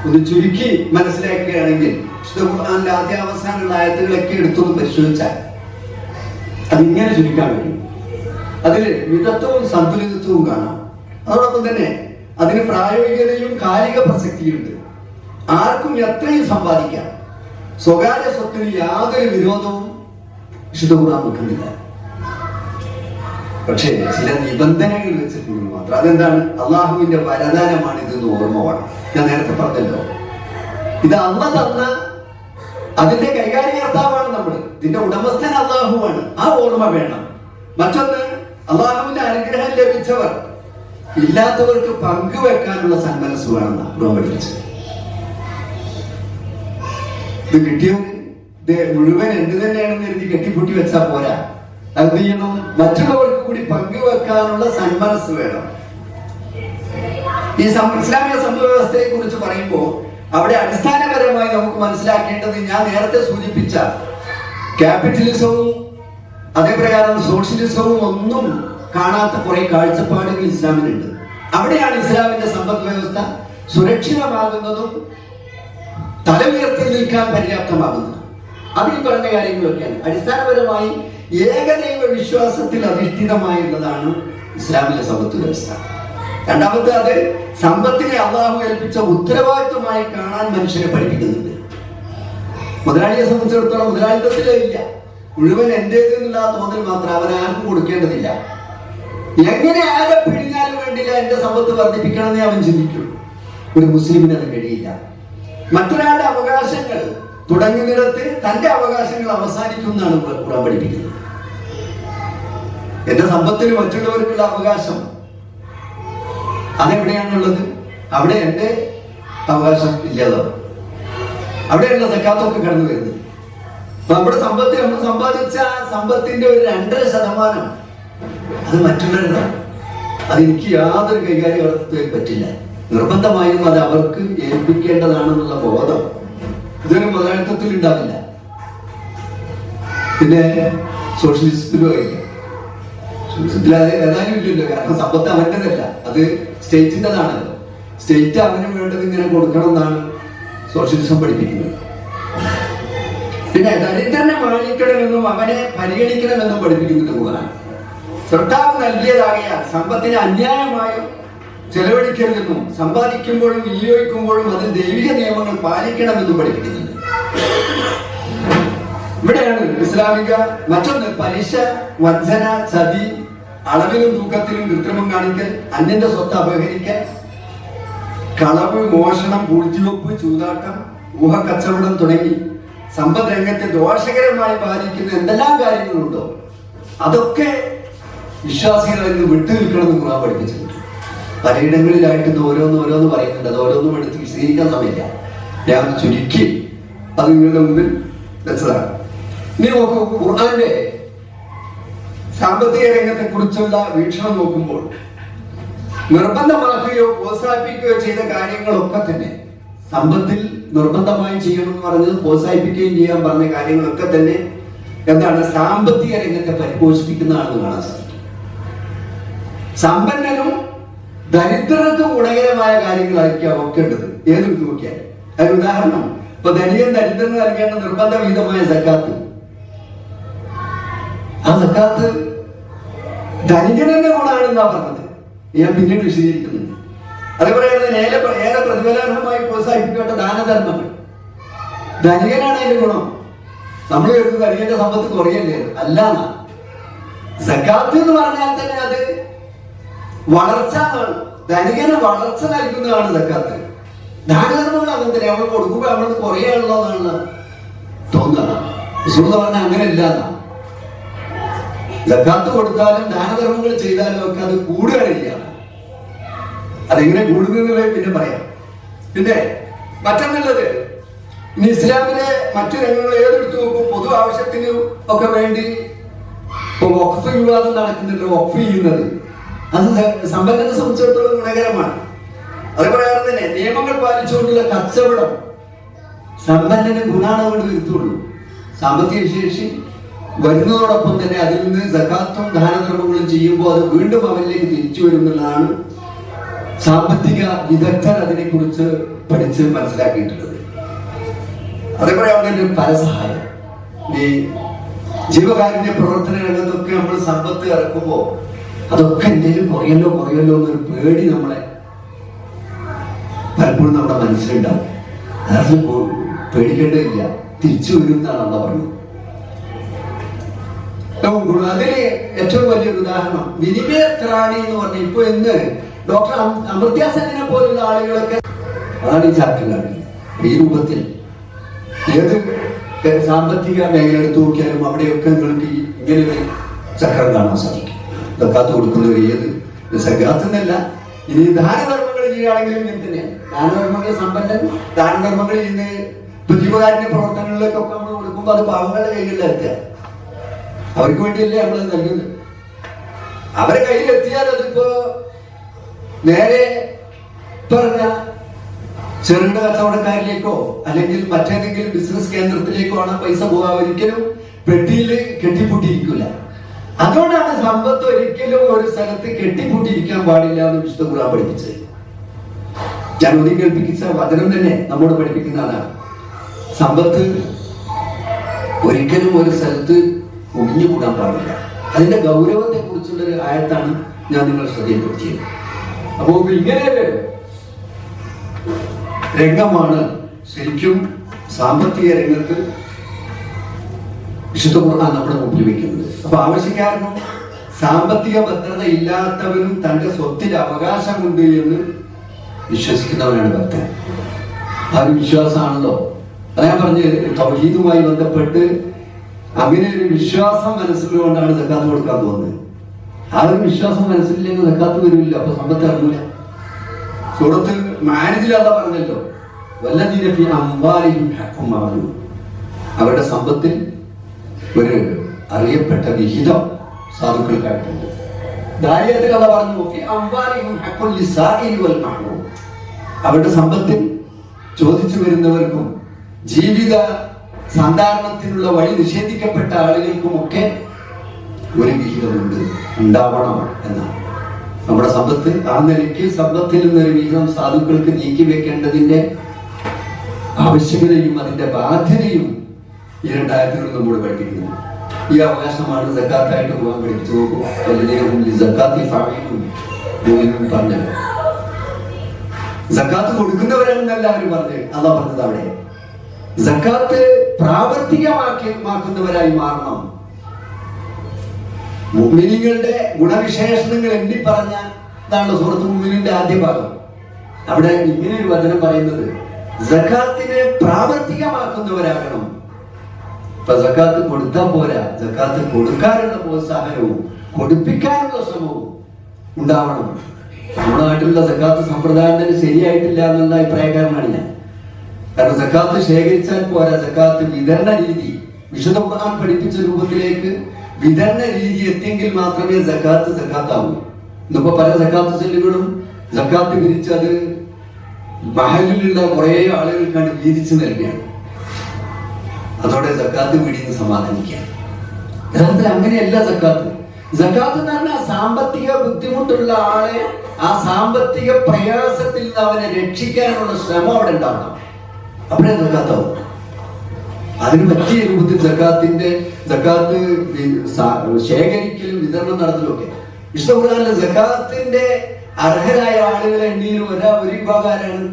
Speaker 1: ഒന്ന് ചുരുക്കി മനസ്സിലാക്കുകയാണെങ്കിൽ, ഖുർആനിലെ ആദ്യ അവസാനമുള്ള ആയത്തുകളൊക്കെ എടുത്തൊന്ന് പരിശോധിച്ചാൽ അതിങ്ങനെ ചുരുക്കാൻ കഴിയും. അതിൽ മിതത്വവും സന്തുലിതത്വവും കാണാം. അതോടൊപ്പം തന്നെ അതിന് പ്രായോഗികതയും കാലിക പ്രസക്തിയുണ്ട്. ആർക്കും എത്രയും സമ്പാദിക്കാം. സ്വകാര്യ സ്വത്തിന് യാതൊരു വിരോധവും വിശുദ്ധ ഖുർആൻ വെക്കുന്നില്ല. പക്ഷേ ചില നിബന്ധനകൾ വെച്ചിട്ടുണ്ടെങ്കിൽ മാത്രം. അതെന്താണ്? അള്ളാഹുവിന്റെ വരദാനമാണ് ഇതെന്ന് ഓർമ്മ വേണം. ഞാൻ നേരത്തെ പറഞ്ഞല്ലോ, ഇത് അമ്മ തന്ന അതിന്റെ കൈകാര്യകർത്താവാണ് നമ്മൾ, ഇതിന്റെ ഉടമസ്ഥൻ അള്ളാഹുവാണ്. ആ ഓർമ്മ വേണം. മറ്റൊന്ന്, അള്ളാഹുവിന്റെ അനുഗ്രഹം ലഭിച്ചവർ ഇല്ലാത്തവർക്ക് പങ്കുവെക്കാനുള്ള സന്മനസ് വേണമെന്നാണ് പഠിപ്പിച്ചത്. ഇത് കിട്ടിയവർ ഇത് മുഴുവൻ എന്ത് തന്നെയാണെന്ന് കരുതി കെട്ടിപ്പൊട്ടി വെച്ചാൽ പോരാ. എന്ത് ചെയ്യണം? മറ്റുള്ളവർക്ക് കൂടി പങ്കുവെക്കാനുള്ള സന്മനസ് വേണം. ഈ ഇസ്ലാമിക സമ്പദ് വ്യവസ്ഥയെ കുറിച്ച് പറയുമ്പോൾ അവിടെ അടിസ്ഥാനപരമായി നമുക്ക് മനസ്സിലാക്കേണ്ടത്, ഞാൻ നേരത്തെ സൂചിപ്പിച്ച ക്യാപിറ്റലിസവും അതേപ്രകാരം സോഷ്യലിസവും ഒന്നും കാണാത്ത കുറെ കാഴ്ചപ്പാടുകൾ ഇസ്ലാമിനുണ്ട്. അവിടെയാണ് ഇസ്ലാമിന്റെ സമ്പദ് വ്യവസ്ഥ സുരക്ഷിതമാകുന്നതും തല ഉയർത്തി നിൽക്കാൻ പര്യാപ്തമാകുന്നതും. അതിൽ പറഞ്ഞ കാര്യങ്ങളൊക്കെയാണ് അടിസ്ഥാനപരമായി ഏകദൈവ വിശ്വാസത്തിൽ അധിഷ്ഠിതമായുള്ളതാണ് ഇസ്ലാമിലെ സമ്പദ് വ്യവസ്ഥ. രണ്ടാമത്തെ, അത് സമ്പത്തിനെ അള്ളാഹു ഏൽപ്പിച്ച ഉത്തരവാദിത്വമായി കാണാൻ മനുഷ്യനെ പഠിപ്പിക്കുന്നുണ്ട്. മുതലാളിയെ സംബന്ധിച്ചിടത്തോളം മുതലാളിത്തത്തിലേ ഇല്ല, മുഴുവൻ എന്റേത് എന്നുള്ള തോന്നൽ മാത്രം, അവൻ ആർക്കും കൊടുക്കേണ്ടതില്ല. എങ്ങനെ ആരെ പിടിഞ്ഞാലും വേണ്ടില്ല എന്റെ സമ്പത്ത് വർദ്ധിപ്പിക്കണമെന്നേ അവൻ ചിന്തിക്കുള്ളൂ. ഒരു മുസ്ലിമിന് അത് കഴിയില്ല. മറ്റൊരാളുടെ അവകാശങ്ങൾ തുടങ്ങുന്നിടത്ത് തന്റെ അവകാശങ്ങൾ അവസാനിക്കുമെന്നാണ് ഖുർആൻ പഠിപ്പിക്കുന്നത്. എന്റെ സമ്പത്തിന് മറ്റുള്ളവർക്കുള്ള അവകാശം അതെവിടെയാണുള്ളത്? അവിടെ എന്റെ അവകാശം ഇല്ലാതാവും. അവിടെയുള്ള സക്കാത്തൊക്കെ കടന്നു വരുന്നത്. നമ്മുടെ സമ്പത്ത്, നമ്മൾ സമ്പാദിച്ച സമ്പത്തിന്റെ ഒരു 2.5% അത് മറ്റുള്ളവരാണ്. അതെനിക്ക് യാതൊരു കൈകാര്യം പറ്റില്ല. നിർബന്ധമായും അത് അവർക്ക് ഏൽപ്പിക്കേണ്ടതാണെന്നുള്ള ബോധം ഇതൊരു മുതലാളിത്തത്തിൽ ഉണ്ടാവില്ല. പിന്നെ സോഷ്യലിസത്തിലും ആയില്ല. സോഷ്യലിസത്തിൽ അത് ഏതായാലും ഇല്ലല്ലോ, കാരണം സമ്പത്ത് അവൻ്റെതല്ല, അത് സ്റ്റേറ്റിൻ്റെതാണല്ലോ. സ്റ്റേറ്റ് അവന് വേണ്ടത് ഇങ്ങനെ കൊടുക്കണം എന്നാണ് സോഷ്യലിസം പഠിപ്പിക്കുന്നത്. പിന്നെ ദരിദ്രനെ മാനിക്കണമെന്നും അവനെ പരിഗണിക്കണമെന്നും പഠിപ്പിക്കുന്നുണ്ട് ഖുർആൻ. സർക്കാർ നൽകിയതാകയാൽ സമ്പത്തിനെ അന്യായമായും ചെലവഴിക്കരുതെന്നും സമ്പാദിക്കുമ്പോഴും വിനിയോഗിക്കുമ്പോഴും അതിൽ ദൈവിക നിയമങ്ങൾ പാലിക്കണമെന്നും പഠിപ്പിക്കുന്നുണ്ട്. ഇവിടെയാണ് ഇസ്ലാമിക മറ്റൊന്ന്, പലിശ, വഞ്ചന, ചതി, അളവിലും തൂക്കത്തിലും കൃത്രിമം കാണിക്കൽ, അന്യന്റെ സ്വത്ത് അപഹരിക്കൽ, കളവ്, മോഷണം, പൂഴ്ത്തിവെപ്പ്, ചൂതാട്ടം, ഊഹക്കച്ചവടം തുടങ്ങി സമ്പദ് രംഗത്തെ ദോഷകരമായി ബാധിക്കുന്ന എന്തെല്ലാം കാര്യങ്ങളുണ്ടോ അതൊക്കെ വിശ്വാസികൾ ഇന്ന് വിട്ടു നിൽക്കണമെന്ന് ഖുർആൻ പഠിപ്പിച്ചിട്ടുണ്ട്. പലയിടങ്ങളിലായിട്ട് ഓരോന്ന് പറയുന്നുണ്ട്. അത് ഓരോന്നും എടുത്ത് വിശദീകരിക്കാൻ സമയമില്ല. ഞാൻ ചുരുക്കി അത് നിങ്ങളുടെ മുമ്പിൽ വെച്ചതാണ്. ഇനി നോക്കൂ, ഖുർആന്റെ സാമ്പത്തിക രംഗത്തെ കുറിച്ചുള്ള വീക്ഷണം നോക്കുമ്പോൾ നിർബന്ധമാക്കുകയോ പ്രോത്സാഹിപ്പിക്കുകയോ ചെയ്ത കാര്യങ്ങളൊക്കെ തന്നെ സമ്പത്തിൽ നിർബന്ധമായി ചെയ്യണം എന്ന് പറഞ്ഞത് പ്രോത്സാഹിപ്പിക്കുകയും ചെയ്യാൻ പറഞ്ഞ കാര്യങ്ങളൊക്കെ തന്നെ എന്താണ്? സാമ്പത്തിക രംഗത്തെ പരിപോഷിപ്പിക്കുന്നതാണെന്ന് കാണാൻ സാധിക്കും. സമ്പന്നനും ദരിദ്രർക്കും ഗുണകരമായ കാര്യങ്ങളായിരിക്കും ഒക്കെ ഉള്ളത്. ഏതെടുത്ത് നോക്കിയാൽ അതിന് ഉദാഹരണം, ഇപ്പൊ ധനികൻ ദരിദ്രന് നൽകേണ്ട നിർബന്ധ വിഹിതമായ സക്കാത്ത്, ആ സക്കാത്ത് ധനികന്റെ ഗുണമാണെന്നാ പറഞ്ഞത്. ഞാൻ പിന്നീട് വിശദീകരിക്കുന്നുണ്ട്. അതേപോലെ ഏറെ പ്രതിഫലാർഹമായി പ്രോത്സാഹിപ്പിക്കേണ്ട ദാനധർമ്മങ്ങൾ, ധനികനാണ് അതിന്റെ ഗുണം. നമ്മൾ കേൾക്കുന്നത് ധനികന്റെ സമ്പത്ത് കുറയല്ലേ? അല്ല, സക്കാത്ത് എന്ന് പറഞ്ഞാൽ തന്നെ അത് വളർച്ച, ധനികന് വളർച്ച നൽകുന്നതാണ് സക്കാത്ത്. ദാനധർമ്മങ്ങൾ അങ്ങനെ നമ്മൾ കൊടുക്കുമ്പോൾ നമ്മളത് കുറയാനുള്ളതാണ് തോന്നുന്നത്. റസൂൽ പറഞ്ഞാൽ അങ്ങനെയല്ല. സക്കാത്ത് കൊടുത്താലും ദാനധർമ്മങ്ങൾ ചെയ്താലും ഒക്കെ അത് കൂടുകയില്ല. അതെങ്ങനെ കൂടുന്നത് പിന്നെ പറയാം. പിന്നെ മറ്റൊന്നുള്ളത്, ഇനി ഇസ്ലാമിലെ മറ്റു രംഗങ്ങൾ ഏതെടുത്ത് നോക്കും, പൊതു ആവശ്യത്തിന് ഒക്കെ വേണ്ടി ഇപ്പൊ വഖഫ് വിവാദം നടക്കുന്നുണ്ട്. വഖഫ് ചെയ്യുന്നത് അത് സമ്പന്നനെ സംബന്ധിച്ചിടത്തോളം ഗുണകരമാണ്. അതുപ്രകാരം തന്നെ നിയമങ്ങൾ പാലിച്ചുകൊണ്ടുള്ള കച്ചവടം സമ്പന്നന് ഗുണാണ് കൊണ്ട് വരുത്തുള്ളൂ. സാമ്പത്തിക ശേഷി വരുന്നതോടൊപ്പം തന്നെ അതിൽ നിന്ന് സകാത്തും ദാനധർമ്മങ്ങളും ചെയ്യുമ്പോൾ അത് വീണ്ടും അവനിലേക്ക് തിരിച്ചു വരുന്നതാണ് സാമ്പത്തിക വിദഗ്ധർ അതിനെക്കുറിച്ച് പഠിച്ച് മനസ്സിലാക്കിയിട്ടുള്ളത്. അതേപോലെ തന്നെ പരസഹായം, ഈ ജീവകാരുണ്യ പ്രവർത്തന രംഗത്തൊക്കെ നമ്മൾ സമ്പത്ത് ഇറക്കുമ്പോൾ അതൊക്കെ എന്തെങ്കിലും കുറയല്ലോ എന്നൊരു പേടി നമ്മളെ പലപ്പോഴും നമ്മുടെ മനസ്സിലുണ്ടാവും. അതായത് പേടിക്കേണ്ടതില്ല, തിരിച്ചു വരും എന്നാണ് അള്ള പറഞ്ഞത്. അതിന് ഏറ്റവും വലിയൊരു ഉദാഹരണം വിനിമയ ത്രാണി എന്ന് പറഞ്ഞ, ഇപ്പൊ ഇന്ന് ഡോക്ടർ അമർത്യ സെന്നിനെ പോലുള്ള ആളുകളൊക്കെ അതാണ് ഈ ചാപ്റ്ററിലാണ്. ഈ രൂപത്തിൽ ഏത് സാമ്പത്തിക മേഖല എടുത്തു നോക്കിയാലും അവിടെയൊക്കെ നിങ്ങൾക്ക് ഇങ്ങനെ ഒരു ചക്രം കാണാൻ സാധിക്കും. സക്കാത്ത് കൊടുക്കുന്നവർ ഏത് സക്കാത്ത് എന്നല്ല, ഇനി ദാനധർമ്മങ്ങൾ ചെയ്യുകയാണെങ്കിലും ഇങ്ങനെ തന്നെയാണ്. ദാനധർമ്മങ്ങൾ സമ്പന്നൻ ദാനധർമ്മങ്ങൾ ഇന്ന് ഇപ്പൊ ജീവകാരുണ്യ പ്രവർത്തനങ്ങളിലേക്കൊക്കെ നമ്മൾ കൊടുക്കുമ്പോൾ അത് പാവങ്ങളുടെ കയ്യിലെത്തുക. അവർക്ക് വേണ്ടിയല്ലേ നമ്മൾ നൽകുന്നത്. അവരെ കയ്യിലെത്തിയാൽ അതിപ്പോ നേരെ പറഞ്ഞ ചെറുകിട കച്ചവടക്കാരിലേക്കോ അല്ലെങ്കിൽ മറ്റേതെങ്കിലും ബിസിനസ് കേന്ദ്രത്തിലേക്കോ ആണ് പൈസ പോകാൻ. ഒരിക്കലും പെട്ടിയിൽ കെട്ടിപ്പൂട്ടിയിരിക്കില്ല. അതുകൊണ്ടാണ് സമ്പത്ത് ഒരിക്കലും ഒരു സ്ഥലത്ത് കെട്ടിപ്പൂട്ടിയിരിക്കാൻ പാടില്ല എന്ന് വിശുദ്ധ ഖുർആൻ പഠിപ്പിച്ചത്. ഞാൻ ഒന്നും കേൾപ്പിച്ച വചനം തന്നെ നമ്മോട് പഠിപ്പിക്കുന്ന അതാണ്. സമ്പത്ത് ഒരിക്കലും ഒരു സ്ഥലത്ത് ഒഴിഞ്ഞുകൂടാൻ പാടില്ല. അതിന്റെ ഗൗരവത്തെ കുറിച്ചുള്ളൊരു ആയത്താണ് ഞാൻ നിങ്ങൾ ശ്രദ്ധയിൽപ്പെടുത്തിയത്. അപ്പോ ഇങ്ങനെ രംഗമാണ് ശരിക്കും സാമ്പത്തിക രംഗത്ത് വിശുദ്ധ ഖുർആൻ നമ്മുടെ മുമ്പിൽ വെക്കുന്നത്. അപ്പൊ ആവശ്യക്കാരനും സാമ്പത്തിക ഭദ്രത ഇല്ലാത്തവരും തന്റെ സ്വത്തിൽ അവകാശമുണ്ട് എന്ന് വിശ്വസിക്കുന്നവനാണ് ഭക്തൻ. ആ ഒരു വിശ്വാസമാണല്ലോ അത് ഞാൻ പറഞ്ഞത്. തൗഹീദുമായി ബന്ധപ്പെട്ട് അങ്ങനെ ഒരു വിശ്വാസം മനസ്സിലുകൊണ്ടാണ് സക്കാത്ത് കൊടുക്കാൻ തോന്നുന്നത്. ആ ഒരു വിശ്വാസം മനസ്സിലില്ലെങ്കിൽ സക്കാത്ത് വരില്ല. അപ്പൊ സമ്പത്ത് ഇറങ്ങൂല. സൂറത്തിൽ മാരിജിലല്ല പറഞ്ഞല്ലോ, വല്ലദീന ഫീ അംവാലിഹിം ഹഖ്ഖുൻ മഅലൂം. അവരുടെ സമ്പത്തിൽ ഒരു അറിയപ്പെട്ട വിഹിതം സാധുക്കൾക്കായിട്ടുണ്ട്. ദാരിയത്തിൽ അല്ല പറഞ്ഞു ഫീ അംവാലിഹിം ഹഖ്ഖുൻ ലിസാഇലി വൽ മഹ്റൂം. അവരുടെ സമ്പത്തിൽ ചോദിച്ചു വരുന്നവർക്കും ജീവിത സാധാരണത്തിനുള്ള വഴി നിഷേധിക്കപ്പെട്ട ആളുകൾക്കുമൊക്കെ ഒരു വിഹിതമുണ്ട്, ഉണ്ടാവണം എന്നാണ്. നമ്മുടെ സമ്പത്ത് ആ നിലയ്ക്ക് സമ്പത്തിൽ നിന്നൊരു വിഹിതം സാധുക്കൾക്ക് നീക്കി വെക്കേണ്ടതിന്റെ ആവശ്യകതയും അതിന്റെ ബാധ്യതയും ഈ രണ്ടായത്തിനോട് നമ്മോട് പഠിപ്പിക്കുന്നു. ഈ അവകാശമാണ് സക്കാത്തായിട്ട് പോകാൻ പഠിപ്പിച്ചു നോക്കും. പറഞ്ഞത് സക്കാത്ത് കൊടുക്കുന്നവരാണെന്നല്ല അവർ പറഞ്ഞത്. അതാ പറഞ്ഞത് അവിടെ സക്കാത്ത് പ്രാവർത്തികമാക്കുന്നവരായി മാറണം. മുഅ്മിനീങ്ങളുടെ ഗുണവിശേഷണങ്ങൾ എണ്ണി പറഞ്ഞതാണ് സൂറത്തുൽ മുഅ്മിനീന്റെ ആദ്യ ഭാഗം. അവിടെ ഇങ്ങനെ ഒരു വചനം പറയുന്നത് സക്കാത്തിനെ പ്രാവർത്തികമാക്കുന്നവരാകണം. ഇപ്പൊ സക്കാത്ത് കൊടുത്താൽ പോരാ, സക്കാത്ത് കൊടുക്കാനുള്ള പ്രോത്സാഹനവും കൊടുപ്പിക്കാനുള്ള ശ്രമവും ഉണ്ടാവണം. നമ്മുടെ നാട്ടിലുള്ള സക്കാത്ത് സമ്പ്രദായം തന്നെ ശരിയായിട്ടില്ല എന്നുള്ള അഭിപ്രായക്കാരനാണ് ഞാൻ. കാരണം സക്കാത്ത് ശേഖരിച്ചാൽ പോരാ, സക്കാത്ത് വിതരണ രീതി വിശുദ്ധ ഖുർആൻ പഠിപ്പിച്ച രൂപത്തിലേക്ക് വിതരണ രീതി എത്തിയെങ്കിൽ മാത്രമേ സക്കാത്ത് സക്കാത്താവൂ. ഇന്നിപ്പോ പല സക്കാത്ത് സെല്ലുകളും സക്കാത്ത് വിരിച്ച് അത് മഹലിലുള്ള കുറെ ആളുകൾക്കാണ് വീതിച്ച് നൽകുകയാണ്. അതോടെ സക്കാത്ത് വീടിന്ന് സമാധാനിക്കുക. യഥാർത്ഥത്തിൽ അങ്ങനെയല്ല സക്കാത്ത്. സക്കാത്ത് എന്ന് പറഞ്ഞാൽ സാമ്പത്തിക ബുദ്ധിമുട്ടുള്ള ആളെ ആ സാമ്പത്തിക പ്രയാസത്തിൽ നിന്ന് അവനെ രക്ഷിക്കാനുള്ള ശ്രമം അവിടെ ഉണ്ടാവണം. അപ്പോഴേ സക്കാത്താവും. അതിന് പറ്റിയ രൂപത്തിൽ സക്കാത്ത് ശേഖരിക്കലും വിതരണം നടത്തലും ഒക്കെ വിശുദ്ധ സക്കാത്തിന്റെ അർഹരായ ആളുകളെ എണ്ണിയിൽ ഒരു വിഭാഗക്കാരാണ്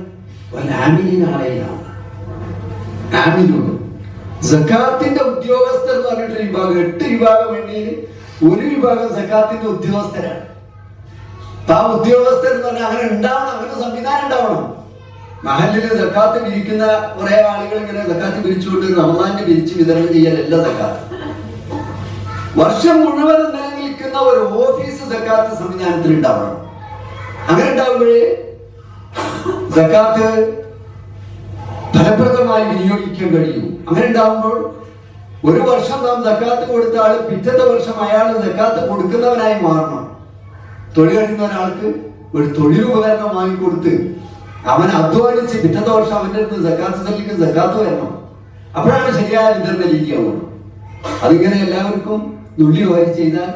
Speaker 1: സക്കാത്തിന്റെ ഉദ്യോഗസ്ഥർ എന്ന് പറഞ്ഞിട്ടൊരു വിഭാഗം, 8 വിഭാഗം എണ്ണിയിൽ ഒരു വിഭാഗം സക്കാത്തിന്റെ ഉദ്യോഗസ്ഥരാണ്. ആ ഉദ്യോഗസ്ഥർ എന്ന് പറഞ്ഞാൽ അങ്ങനെ ഉണ്ടാവണം, അങ്ങനെ സംവിധാനം ഉണ്ടാവണം. മഹല്ലില് സക്കാത്ത് പിരിക്കുന്ന കുറെ ആളുകൾ ഇങ്ങനെ സക്കാത്ത് പിരിച്ചുകൊണ്ട് റമദാനിന് പിരിച്ച് വിതരണം ചെയ്യാനല്ല സക്കാത്ത്. വർഷം മുഴുവൻ നിലനിൽക്കുന്ന ഒരു ഓഫീസ് സക്കാത്ത് സംവിധാനത്തിൽ ഉണ്ടാവണം. അങ്ങനെ ഉണ്ടാവുമ്പോഴേ സക്കാത്ത് ഫലപ്രദമായി വിനിയോഗിക്കാൻ കഴിയും. അങ്ങനെ ഉണ്ടാവുമ്പോൾ ഒരു വർഷം നാം സക്കാത്ത് കൊടുത്ത ആള് പിറ്റത്തെ വർഷം അയാൾ സക്കാത്ത് കൊടുക്കുന്നവനായി മാറണം. തൊഴിൽ കഴിക്കുന്ന ഒരാൾക്ക് ഒരു തൊഴിലുപകരണം വാങ്ങിക്കൊടുത്ത് അവൻ അധ്വാനിച്ച് പിറ്റത്തെ വർഷം അവന്റെ അടുത്ത് സക്കാത്ത് സെല്ലിക്ക് സക്കാത്ത് വരണം. അപ്പോഴാണ് ശരിയായ വിതരണ രീതിയാവുള്ളൂ. അതിങ്ങനെ എല്ലാവർക്കും നുള്ളി വാരി ചെയ്താൽ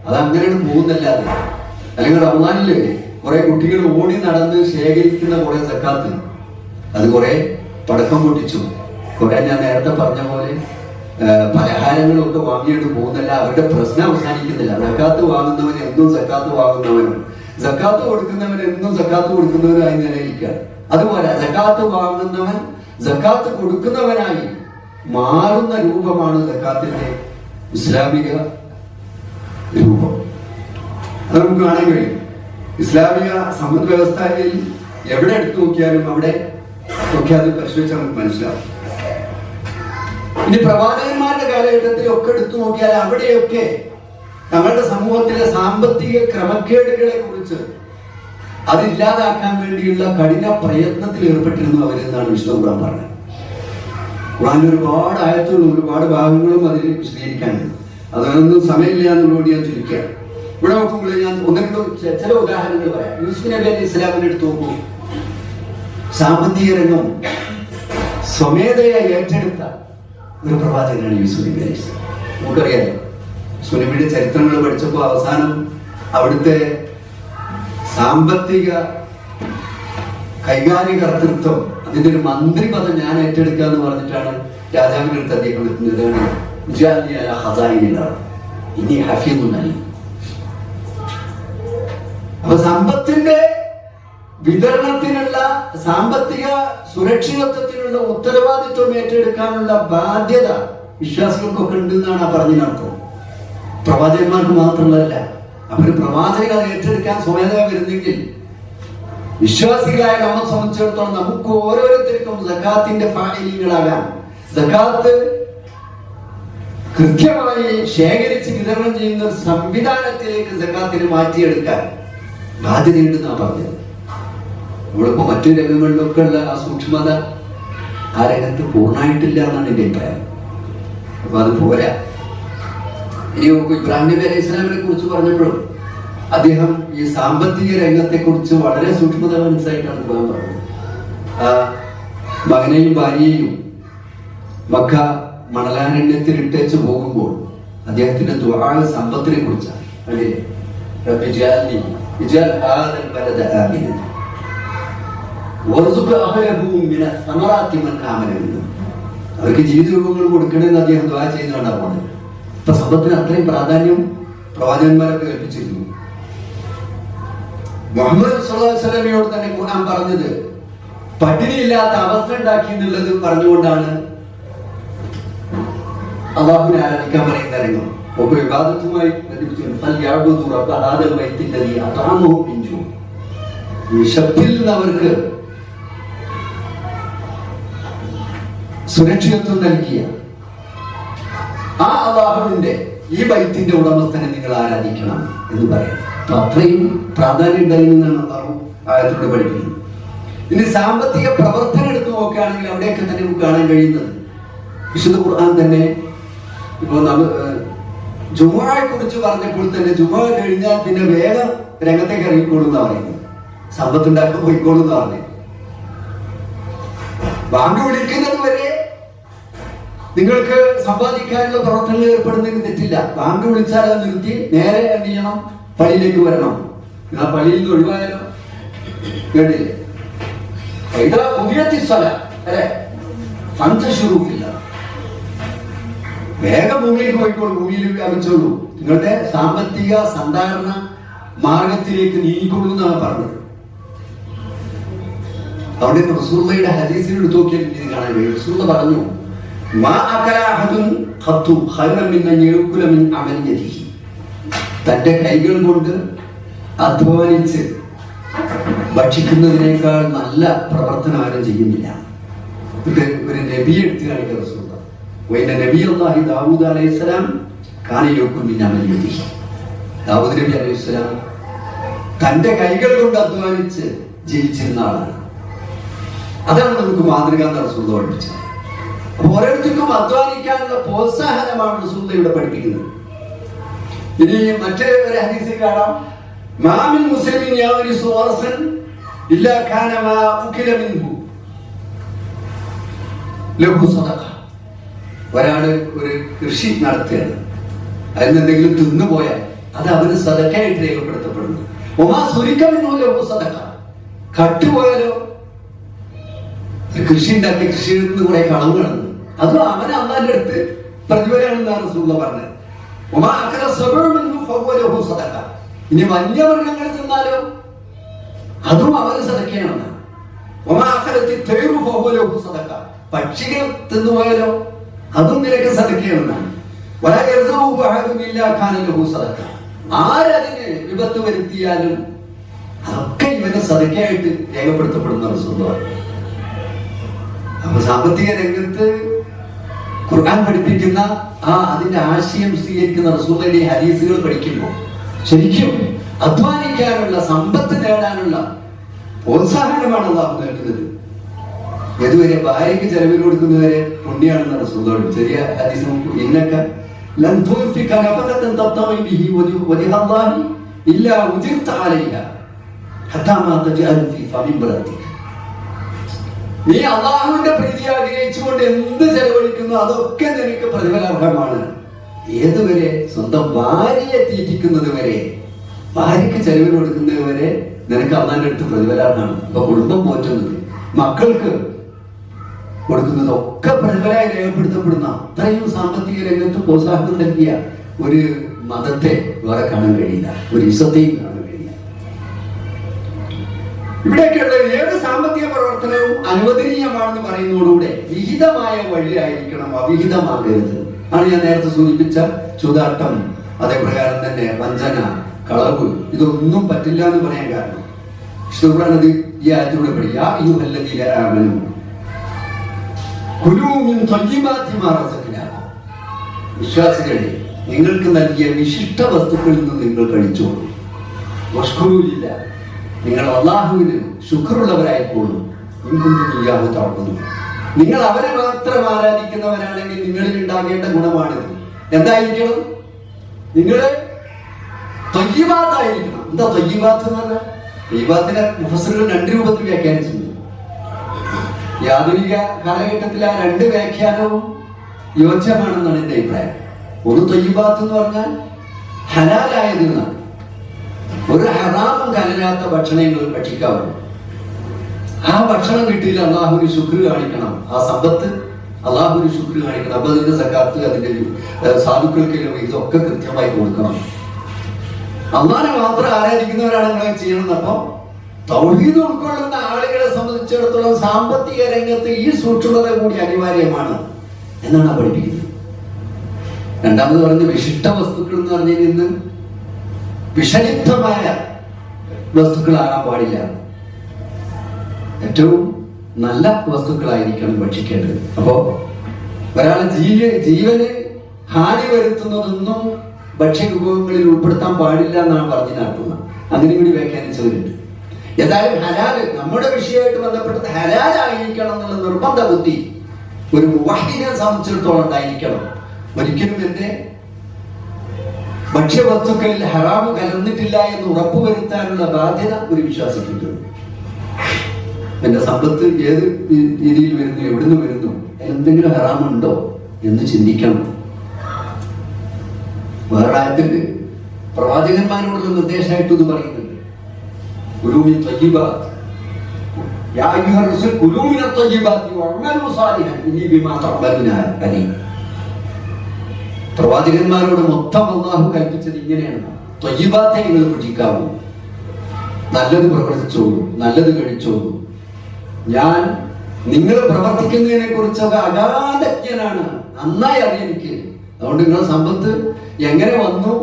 Speaker 1: അത് അങ്ങനെയാണ് പോകുന്നല്ലാതെ. അല്ലെങ്കിൽ റമദാനില് കുറെ കുട്ടികൾ ഓടി നടന്ന് ശേഖരിക്കുന്ന കുറെ സക്കാത്ത് അത് കുറെ പടക്കം പൊട്ടിച്ചു, കുറെ ഞാൻ നേരത്തെ പറഞ്ഞ പോലെ പലഹാരങ്ങളും ഒക്കെ വാങ്ങിയിട്ട് പോകുന്നില്ല. അവരുടെ പ്രശ്നം അവസാനിക്കുന്നില്ല. സക്കാത്ത് വാങ്ങുന്നവൻ എന്നും സക്കാത്ത് വാങ്ങുന്നവനും സക്കാത്ത് കൊടുക്കുന്നവൻ എന്നും സക്കാത്ത് കൊടുക്കുന്നവനായി നിലനിൽക്കുകയാണ്. അതുപോലെ സക്കാത്ത് വാങ്ങുന്നവൻ സക്കാത്ത് കൊടുക്കുന്നവനായി മാറുന്ന രൂപമാണ് സക്കാത്തിന്റെ ഇസ്ലാമിക രൂപം. അത് നമുക്ക് കാണാൻ കഴിയും. ഇസ്ലാമിക സമ്പദ് വ്യവസ്ഥയിൽ എവിടെ എടുത്തു നോക്കിയാലും അവിടെ നോക്കിയാൽ അത് പരിശോധിച്ചാൽ നമുക്ക് മനസ്സിലാവും. ഇനി പ്രവാചകന്മാരുടെ കാലഘട്ടത്തിലൊക്കെ എടുത്തു നോക്കിയാൽ അവിടെയൊക്കെ തങ്ങളുടെ സമൂഹത്തിലെ സാമ്പത്തിക ക്രമക്കേടുകളെ കുറിച്ച് അതില്ലാതാക്കാൻ വേണ്ടിയുള്ള കഠിന പ്രയത്നത്തിൽ ഏർപ്പെട്ടിരുന്നു അവരെന്നാണ് വിശുദ്ധ ഖുർആൻ പറഞ്ഞത്. ഖുർആനിൽ ഒരുപാട് ആയത്തുകളും ഒരുപാട് ഭാഗങ്ങളും അതിൽ വിശദീകരിക്കാനുണ്ട്. അതൊന്നും സമയമില്ല എന്നുള്ളതുകൊണ്ട് ഞാൻ ചുരുക്കുകയാണ്. ഇവിടെ നോക്കുമ്പോൾ ഞാൻ ഒന്ന് രണ്ട് ചില ഉദാഹരണങ്ങൾ പറയാം. യൂസുഫ് നബി അലൈഹി ഇസ്ലാമിനെ എടുത്തു നോക്കൂ. സാമ്പത്തിക രംഗം സ്വമേധയായി ഏറ്റെടുത്ത ഒരു പ്രവാചകനാണ് യൂസുഫ് നബി അലൈഹി ഇസ്ലാം. നമുക്കറിയാലോ, യൂസുഫ് നബിയുടെ ചരിത്രങ്ങൾ പഠിച്ചപ്പോൾ അവസാനം അവിടുത്തെ സാമ്പത്തിക കൈകാര്യ കർത്തൃത്വം, അതിന്റെ ഒരു മന്ത്രി പദം ഞാൻ ഏറ്റെടുക്കുക എന്ന് പറഞ്ഞിട്ടാണ് രാജാവിന്റെ അടുത്ത് അദ്ദേഹം എത്തുന്നത്. ഇനി ഹഫീദുണ്ടായി. അപ്പൊ സമ്പത്തിന്റെ വിതരണത്തിനുള്ള സാമ്പത്തിക സുരക്ഷിതത്വത്തിനുള്ള ഉത്തരവാദിത്വം ഏറ്റെടുക്കാനുള്ള ബാധ്യത വിശ്വാസികൾക്കൊക്കെ ഉണ്ട് എന്നാണ് ആ പറഞ്ഞതിനർത്ഥം. പ്രവാചകന്മാർക്ക് മാത്രമല്ല, അവർ പ്രവാചകൻ അത് ഏറ്റെടുക്കാൻ സ്വമേധയാ വരുന്നെങ്കിൽ വിശ്വാസികളായ നമ്മെ സംബന്ധിച്ചിടത്തോളം നമുക്ക് ഓരോരുത്തർക്കും സകാത്തിന്റെ ഫാഇലീങ്ങളാകാൻ, സകാത്ത് കൃത്യമായി ശേഖരിച്ച് വിതരണം ചെയ്യുന്ന ഒരു സംവിധാനത്തിലേക്ക് സകാത്തിനെ മാറ്റിയെടുക്കാൻ ബാധ്യതയുണ്ടെന്നാണ് പറഞ്ഞത്. നമ്മളിപ്പോ മറ്റു രംഗങ്ങളിലൊക്കെ ഉള്ള ആ സൂക്ഷ്മത ആ രംഗത്ത് പൂർണ്ണമായിട്ടില്ല എന്നാണ് എന്റെ അഭിപ്രായം. അപ്പൊ അത് പോരാ. ഇനി നോക്കൂ, ഇബ്രാഹിം നബി അലൈഹി ഇസ്ലാമിനെ കുറിച്ച് പറഞ്ഞപ്പോഴും അദ്ദേഹം ഈ സാമ്പത്തിക രംഗത്തെ കുറിച്ച് വളരെ സൂക്ഷ്മത മനസ്സിലായിട്ടാണ് ഖുർആൻ പറഞ്ഞത്. മകനെയും ഭാര്യയെയും മക്ക മണലാരണ്യത്തിൽ ഇട്ടേച്ച് പോകുമ്പോൾ അദ്ദേഹത്തിന്റെ ദുആ സമ്പത്തിനെ കുറിച്ചാണ്. അവർക്ക് ജീവിത രൂപങ്ങൾ കൊടുക്കണമെന്ന് അദ്ദേഹം ദുആ ചെയ്യുന്നതാണ് പറഞ്ഞത്. അപ്പൊ സമ്പത്തിന് അത്രയും പ്രാധാന്യം പ്രവാചകന്മാരൊക്കെ കൽപ്പിച്ചിരുന്നു. മുഹമ്മദ് സ്വല്ലല്ലാഹു അലൈഹി വസല്ലമയോട് തന്നെ ഖുർആൻ പറഞ്ഞത് പട്ടിണിയില്ലാത്ത അവസ്ഥ ഉണ്ടാക്കി എന്നുള്ളത് പറഞ്ഞുകൊണ്ടാണ് അല്ലാഹുവിനെ ആരാധിക്കാൻ പറയുന്ന രംഗം. ഒക്കെ വിവാദത്തുമായി വിശപ്പിൽ നിന്ന് അവർക്ക് സുരക്ഷിതത്വം നൽകിയ ആ അല്ലാഹുവിന്റെ ഈ ബൈത്തിന്റെ ഉടമസ്ഥനെ നിങ്ങൾ ആരാധിക്കണം എന്ന് പറയാം. അപ്പൊ അത്രയും പ്രാധാന്യം ഉണ്ടായിരുന്നാണ് അല്ലാഹു ആയത്തിലൂടെ പഠിപ്പിക്കുന്നത്. ഇനി സാമ്പത്തിക പ്രവർത്തനം എടുത്തു നോക്കുകയാണെങ്കിൽ അവിടെയൊക്കെ തന്നെ നമുക്ക് കാണാൻ കഴിയുന്നത് വിശുദ്ധ ഖുർആൻ തന്നെ. ഇപ്പൊ ജുമുഅയെ കുറിച്ച് പറഞ്ഞപ്പോൾ തന്നെ ജുമുഅ കഴിഞ്ഞാൽ പിന്നെ വേഗം രംഗത്തേക്ക് ഇറങ്ങിക്കോളും എന്നാ പറയുന്നത്. സമ്പത്തുണ്ടാക്കാൻ പോയിക്കോളും എന്നാ പറഞ്ഞത്. ബാങ്ക് വിളിക്കുന്നത് വരെ നിങ്ങൾക്ക് സമ്പാദിക്കാനുള്ള പ്രവർത്തനങ്ങൾ ഏർപ്പെടുന്നതിന് തെറ്റില്ല. ബാങ്ക് വിളിച്ചാൽ അത് നിർത്തി നേരെ എന്ത് ചെയ്യണം? പള്ളിയിലേക്ക് വരണം. ആ പള്ളിയിൽ നിന്ന് ഒഴിവായാലോ? കേട്ടില്ലേ? പുതിയ തിസ്സല അല്ലെ ഫൻതശിറൂഫില്ല, വേഗം ഭൂമിയിലേക്ക് പോയിക്കോളൂ, ഭൂമിയിൽ വ്യാപിച്ചോളൂ, നിങ്ങളുടെ സാമ്പത്തിക സാധാരണ മാർഗത്തിലേക്ക് നീങ്ങിക്കൊള്ളൂ എന്നാണ് പറഞ്ഞത്. അവിടെ റസൂലുള്ളാഹിയുടെ ഹദീസിൽ എടുത്തു നോക്കിയാൽ ഇത് കാണാൻ കഴിയും. റസൂലുള്ളാഹി പറഞ്ഞു, തന്റെ കൈകൾ കൊണ്ട് അധ്വാനിച്ച് ഭക്ഷിക്കുന്നതിനേക്കാൾ നല്ല പ്രവർത്തനം ആരും ചെയ്യുന്നില്ല. ഇത് ഒരു നബിയെ എടുത്തു കാണിക്കുന്ന റസൂലുള്ളാഹി നബി അല്ലാഹി ദാവൂദ് അലൈഹിസ്സലാം ദാവൂദ് നബി അലൈഹിസ്സലാം തന്റെ കൈകൾ കൊണ്ട് അധ്വാനിച്ച് ജീവിച്ചിരുന്ന ആളാണ്. അതാണ് നമുക്ക് മാതൃക എന്ന് റസൂലുള്ളാഹി പഠിപ്പിച്ചത്. ഓരോരുത്തർക്കും അധ്വാനിക്കാനുള്ള പ്രോത്സാഹനമാണ് റസൂലുള്ളാഹി ഇവിടെ പഠിപ്പിക്കുന്നത്. ഇനി മറ്റേ ഒരു ഹദീസിൽ കാണാം, മാമിൻ മുസ്ലിമിൻ യവരിസു വറസൻ ഇല്ലാ കാന മാ ഉകില മിൻഹു ലഹു സദഖ. ഒരാള് ഒരു കൃഷി നടത്തുകയാണ്, അതിൽ എന്തെങ്കിലും തിന്നുപോയാൽ അത് അവന് സദഖയായിട്ട് രേഖപ്പെടുത്തപ്പെടുന്നു. ഒമാ സുരിക മിൻഹു ലഹു സദഖ. കട്ടുപോയാലോ, കൃഷി ഉണ്ടാക്കി കൃഷിയിൽ നിന്ന് കുറെ കളവ് കിടന്നു, അതും അവൻ അള്ളാന്റെ അടുത്ത് പ്രതിഫലമാണെന്നാണ് റസൂലുള്ളാഹി പറഞ്ഞത്. ഒമാ അകല സബഉ മിൻഹു ഫഹുവ ലഹു സദഖ. ഇനി വന്യമൃഗങ്ങൾ തിന്നാലോ അതും അവന് സദഖയാണ്. ഒമാ അകലത്തി തൈറു ഫഹുവ ലഹു സദഖ. പക്ഷികൾ തിന്നുപോയാലോ അതും നിനക്ക് സദഖയാണ്. വലാ യർസഉ അഹദുൻ ഇല്ലാ കാന ലഹു സദഖ. ആരതിന് വിപത്ത് വരുത്തിയാലും അതൊക്കെ ഇവന് സദക്കയായിട്ട് രേഖപ്പെടുത്തപ്പെടുന്ന സ്വന്തമാണ്. അപ്പൊ സാമ്പത്തിക രംഗത്ത് ഖുർആൻ പഠിപ്പിക്കുന്ന അതിന്റെ ആശയം സ്വീകരിക്കുന്ന റസൂലുള്ളാഹിയുടെ ഹദീസുകൾ പഠിക്കുമ്പോൾ ശരിക്കും അധ്വാനിക്കാനുള്ള, സമ്പത്ത് നേടാനുള്ള പ്രോത്സാഹനമാണ് അല്ലാഹു നൽകുന്നത്. ഏതുവരെ? ഭാര്യയ്ക്ക് ചെലവിൽ കൊടുക്കുന്നവരെ പുണ്യാണെന്ന് റസൂലുള്ളാഹി. ചെറിയ ഹദീസ് നോക്കൂ. ഇന്നക ലൻ തുൻഫിക നഫഖതൻ തബ്തഗി ബിഹി വജ്ഹ അല്ലാഹി ഇല്ലാ ഉജിർത അലൈഹാ ഹത്താ മാ തജഅലു ഫീ ഫമി ഇംറഅതിക. നീ അല്ലാഹുവിന്റെ പ്രീതി ആഗ്രഹിച്ചുകൊണ്ട് എന്ത് ചെലവഴിക്കുന്നു അതൊക്കെ നിനക്ക് പ്രതിഫലാർഹമാണ്. ഏതുവരെ? സ്വന്തം ഭാര്യയെ തീറ്റിക്കുന്നത് വരെ, ഭാര്യയ്ക്ക് ചെലവിൽ കൊടുക്കുന്നത് വരെ നിനക്ക് അള്ളാന്റെ അടുത്ത് പ്രതിഫലാർഹമാണ്. അപ്പൊ കുടുംബം പോറ്റുന്നത്, മക്കൾക്ക് കൊടുക്കുന്നത് ഒക്കെ പ്രതിഫലമായി രേഖപ്പെടുത്തപ്പെടുന്ന അത്രയും സാമ്പത്തിക രംഗത്ത് പ്രോത്സാഹനം നൽകിയ ഒരു മതത്തെ വേറെ കാണാൻ കഴിയില്ല, ഒരു ഇസത്തെയും കാണാൻ കഴിയില്ല. ഇവിടെയൊക്കെയുള്ള ഏത് സാമ്പത്തിക പ്രവർത്തനവും അനുവദനീയമാണെന്ന് പറയുന്നതോടുകൂടെ വിഹിതമായ വഴിയായിരിക്കണം, അവിഹിതമാകരുത്. ആണ് ഞാൻ നേരത്തെ സൂചിപ്പിച്ച ചൂതാട്ടം, അതേപ്രകാരം തന്നെ വഞ്ചന, കളവ്, ഇതൊന്നും പറ്റില്ല എന്ന് പറയാൻ കാരണം ഇഷ്ടപ്പെടുന്നത് ഈ ആയത്തിലൂടെ പഠിക്കും. വിശ്വാസികളെ, നിങ്ങൾക്ക് നൽകിയ വിശിഷ്ട വസ്തുക്കളിൽ നിന്ന് നിങ്ങൾ കഴിച്ചോളൂ. വഷ്കുരൂലില്ല, നിങ്ങൾ അല്ലാഹുവിന് ശുക്റുള്ളവരായിക്കോളൂ. നിങ്ങൾ അവരെ മാത്രം ആരാധിക്കുന്നവരാണെങ്കിൽ നിങ്ങളിൽ ഉണ്ടാകേണ്ട ഗുണമാണിത്. എന്തായിരിക്കണം? നിങ്ങൾ ത്വയ്യിബാത്തായിരിക്കണം. എന്താ ത്വയ്യിബാത്ത് എന്ന് പറഞ്ഞാൽ? ത്വയ്യിബാത്തിനെ മുഫസ്സിറുകൾ 2 രൂപത്തിൽ വ്യാഖ്യാനിച്ചിട്ടുണ്ട്. ഈ ആധുനിക കാലഘട്ടത്തിൽ ആ 2 വ്യാഖ്യാനവും യോജ്യമാണെന്നാണ് എന്റെ അഭിപ്രായം. ഒരു ത്വയ്യിബാത്ത് എന്ന് പറഞ്ഞാൽ ഹലാലായത് എന്നാണ്. ഒരു ഹറാമും കലരാത്ത ഭക്ഷണങ്ങൾ ഭക്ഷിക്കാവുള്ളൂ. ആ ഭക്ഷണം കിട്ടിയില്ല, അള്ളാഹുവിന് ശുക്ർ കാണിക്കണം. ആ സമ്പത്ത് അള്ളാഹുവിന് ശുക്ർ കാണിക്കണം. അപ്പൊ അതിന്റെ സക്കാത്ത്, അതിന്റെ സാധുക്കൾക്കെല്ലാം ഇതൊക്കെ കൃത്യമായി കൊടുക്കണം. അള്ളാഹനെ മാത്രം ആരാധിക്കുന്നവരാണ് നിങ്ങൾ ചെയ്യണം. അപ്പൊ തൗഹീദ് ഉൾക്കൊള്ളുന്ന ആളുകളെ സംബന്ധിച്ചിടത്തോളം സാമ്പത്തിക രംഗത്ത് ഈ സൂക്ഷ്മത കൂടി അനിവാര്യമാണ് എന്നാണ് പഠിപ്പിക്കുന്നത്. രണ്ടാമത് പറഞ്ഞ വിശിഷ്ട വസ്തുക്കൾ എന്ന് പറഞ്ഞാൽ ഇന്ന് വിഷലിപ്തമായ വസ്തുക്കളാകാൻ പാടില്ല. ഏറ്റവും നല്ല വസ്തുക്കളായിരിക്കണം ഭക്ഷിക്കേണ്ടത്. അപ്പോ ഒരാളെ ജീവന് ഹാനി വരുത്തുന്നതൊന്നും ഭക്ഷ്യവിഭവങ്ങളിൽ ഉൾപ്പെടുത്താൻ പാടില്ല എന്നാണ് പറഞ്ഞതിനർത്ഥം. അങ്ങനെ കൂടി വ്യാഖ്യാനിച്ചവരുണ്ട്. ഏതായാലും ഹലാല്, നമ്മുടെ വിഷയമായിട്ട് ബന്ധപ്പെട്ടത് ഹലാലായിരിക്കണം എന്നുള്ള നിർബന്ധ ബുദ്ധി ഒരു മുവഹ്ഹിദിനെ സംബന്ധിച്ചിടത്തോളം ഉണ്ടായിരിക്കണം. ഒരിക്കലും എന്റെ ഭക്ഷ്യവസ്തുക്കളിൽ ഹറാമ് കലർന്നിട്ടില്ല എന്ന് ഉറപ്പുവരുത്താനുള്ള ബാധ്യത ഒരു വിശ്വാസിക്കുണ്ട്. എന്റെ സമ്പത്ത് ഏത് രീതിയിൽ വരുന്നു, എവിടുന്ന് വരുന്നു, എന്തെങ്കിലും ഹറാമുണ്ടോ എന്ന് ചിന്തിക്കണം. വേറെ ആയത്തിൽ പ്രവാചകന്മാരോടുള്ള നിർദ്ദേശമായിട്ട് ഇത് പറയുന്നുണ്ട്. കുലൂമിൻ ത്വയ്യിബാത്ത്, യാ അയ്യുഹർ റസൂൽ കുലൂ മിനത് ത്വയ്യിബാത്തി വഅമലൂ സാലിഹൻ ഇന്നീ ബിമാ തഅമലൂന അലീം. പ്രവാചകന്മാരോട് മൊത്തം അല്ലാഹു കൽപ്പിച്ചത് ഇങ്ങനെയാണ്: ത്വയ്യിബാത്തെ നിങ്ങൾ ഭക്ഷിക്കാവൂ, നല്ലത് പ്രവർത്തിച്ചോളൂ, നല്ലത് കഴിച്ചോളൂ. ഞാൻ നിങ്ങൾ പ്രവർത്തിക്കുന്നതിനെ കുറിച്ചൊക്കെ അഗാധജ്ഞനാണ്, നന്നായി അറിയാം എനിക്ക്. അതുകൊണ്ട് നിങ്ങളുടെ സമ്പത്ത് എങ്ങനെ വന്നു,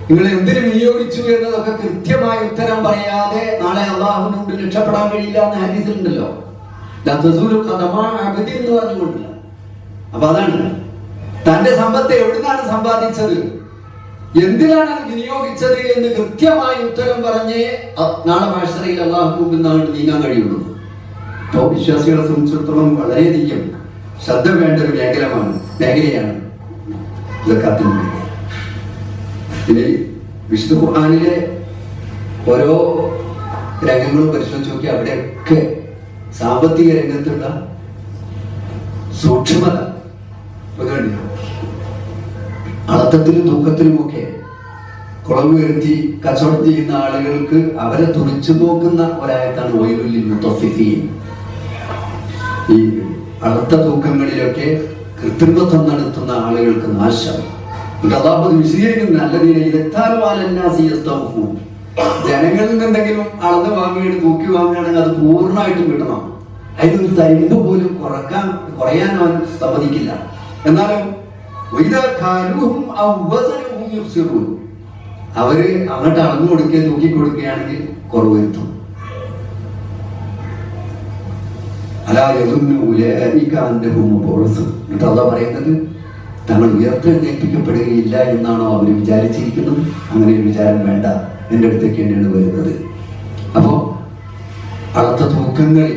Speaker 1: നിങ്ങൾ എന്തിനു വിനിയോഗിച്ചു എന്നതൊക്കെ കൃത്യമായ ഉത്തരം പറയാതെ നാളെ അള്ളാഹുവിന്റെ മുമ്പിൽ രക്ഷപ്പെടാൻ കഴിയില്ല എന്ന് ഹദീസിലുണ്ടല്ലോ. എന്ന് പറഞ്ഞുകൊണ്ടില്ല. അപ്പൊ അതാണ് തന്റെ സമ്പത്ത് എവിടുന്നാണ് സമ്പാദിച്ചത്, എന്തിനാണ് അത് വിനിയോഗിച്ചത് എന്ന് കൃത്യമായ ഉത്തരം പറഞ്ഞേ നാളെ മാഷറയിൽ അള്ളാഹു മുമ്പിൽ നിന്നാണ് നീങ്ങാൻ കഴിയുള്ളൂ. അപ്പോൾ വിശ്വാസികളെ സംബന്ധിച്ചിടത്തോളം വളരെയധികം ശ്രദ്ധ വേണ്ട ഒരു മേഖലയാണ് സക്കാത്തിന്റെ. ഇനി വിശുദ്ധ ഖുർആനിലെ ഓരോ രംഗങ്ങളും പരിശോധിച്ച് നോക്കി, അവിടെയൊക്കെ സാമ്പത്തിക രംഗത്തുള്ള സൂക്ഷ്മത, അളത്തത്തിലും തൂക്കത്തിലുമൊക്കെ കുളവ് വരുത്തി കച്ചവടം ചെയ്യുന്ന ആളുകൾക്ക് അവരെ തുറിച്ചു നോക്കുന്ന ഒരായത്താണ് വൈലുല്ലിൽ മുത്തഫിഫീൻ. ഈ അളത്ത തൂക്കങ്ങളിലൊക്കെ കൃത്രിമത്വം നടത്തുന്ന ആളുകൾക്ക് നാശം. അല്ലാഹു വിശദീകരിക്കുന്ന ജനങ്ങളിൽ നിന്നെന്തെങ്കിലും അളന്ന് വാങ്ങിയിട്ട് തൂക്കി വാങ്ങുകയാണെങ്കിൽ അത് പൂർണ്ണമായിട്ടും കിട്ടണം. അതിനൊരു തരിമ്പ് പോലും കുറയാൻ അവൻ സമ്മതിക്കില്ല. എന്നാലും അവര് അങ്ങോട്ട് അളന്നു കൊടുക്കുകയും തൂക്കി കൊടുക്കുകയാണെങ്കിൽ കുറവ് വരുത്തും. എന്നിട്ട് അള്ളാഹ് പറയുന്നത്, തങ്ങൾ ഉയർത്തെഴുന്നേൽപ്പിക്കപ്പെടുകയില്ല എന്നാണോ അവർ വിചാരിച്ചിരിക്കുന്നത്? അങ്ങനെ ഒരു വിചാരം വേണ്ട, എൻ്റെ അടുത്തേക്ക് തന്നെയാണ് വരുന്നത്. അപ്പോ അളത്ത തൂക്കങ്ങളിൽ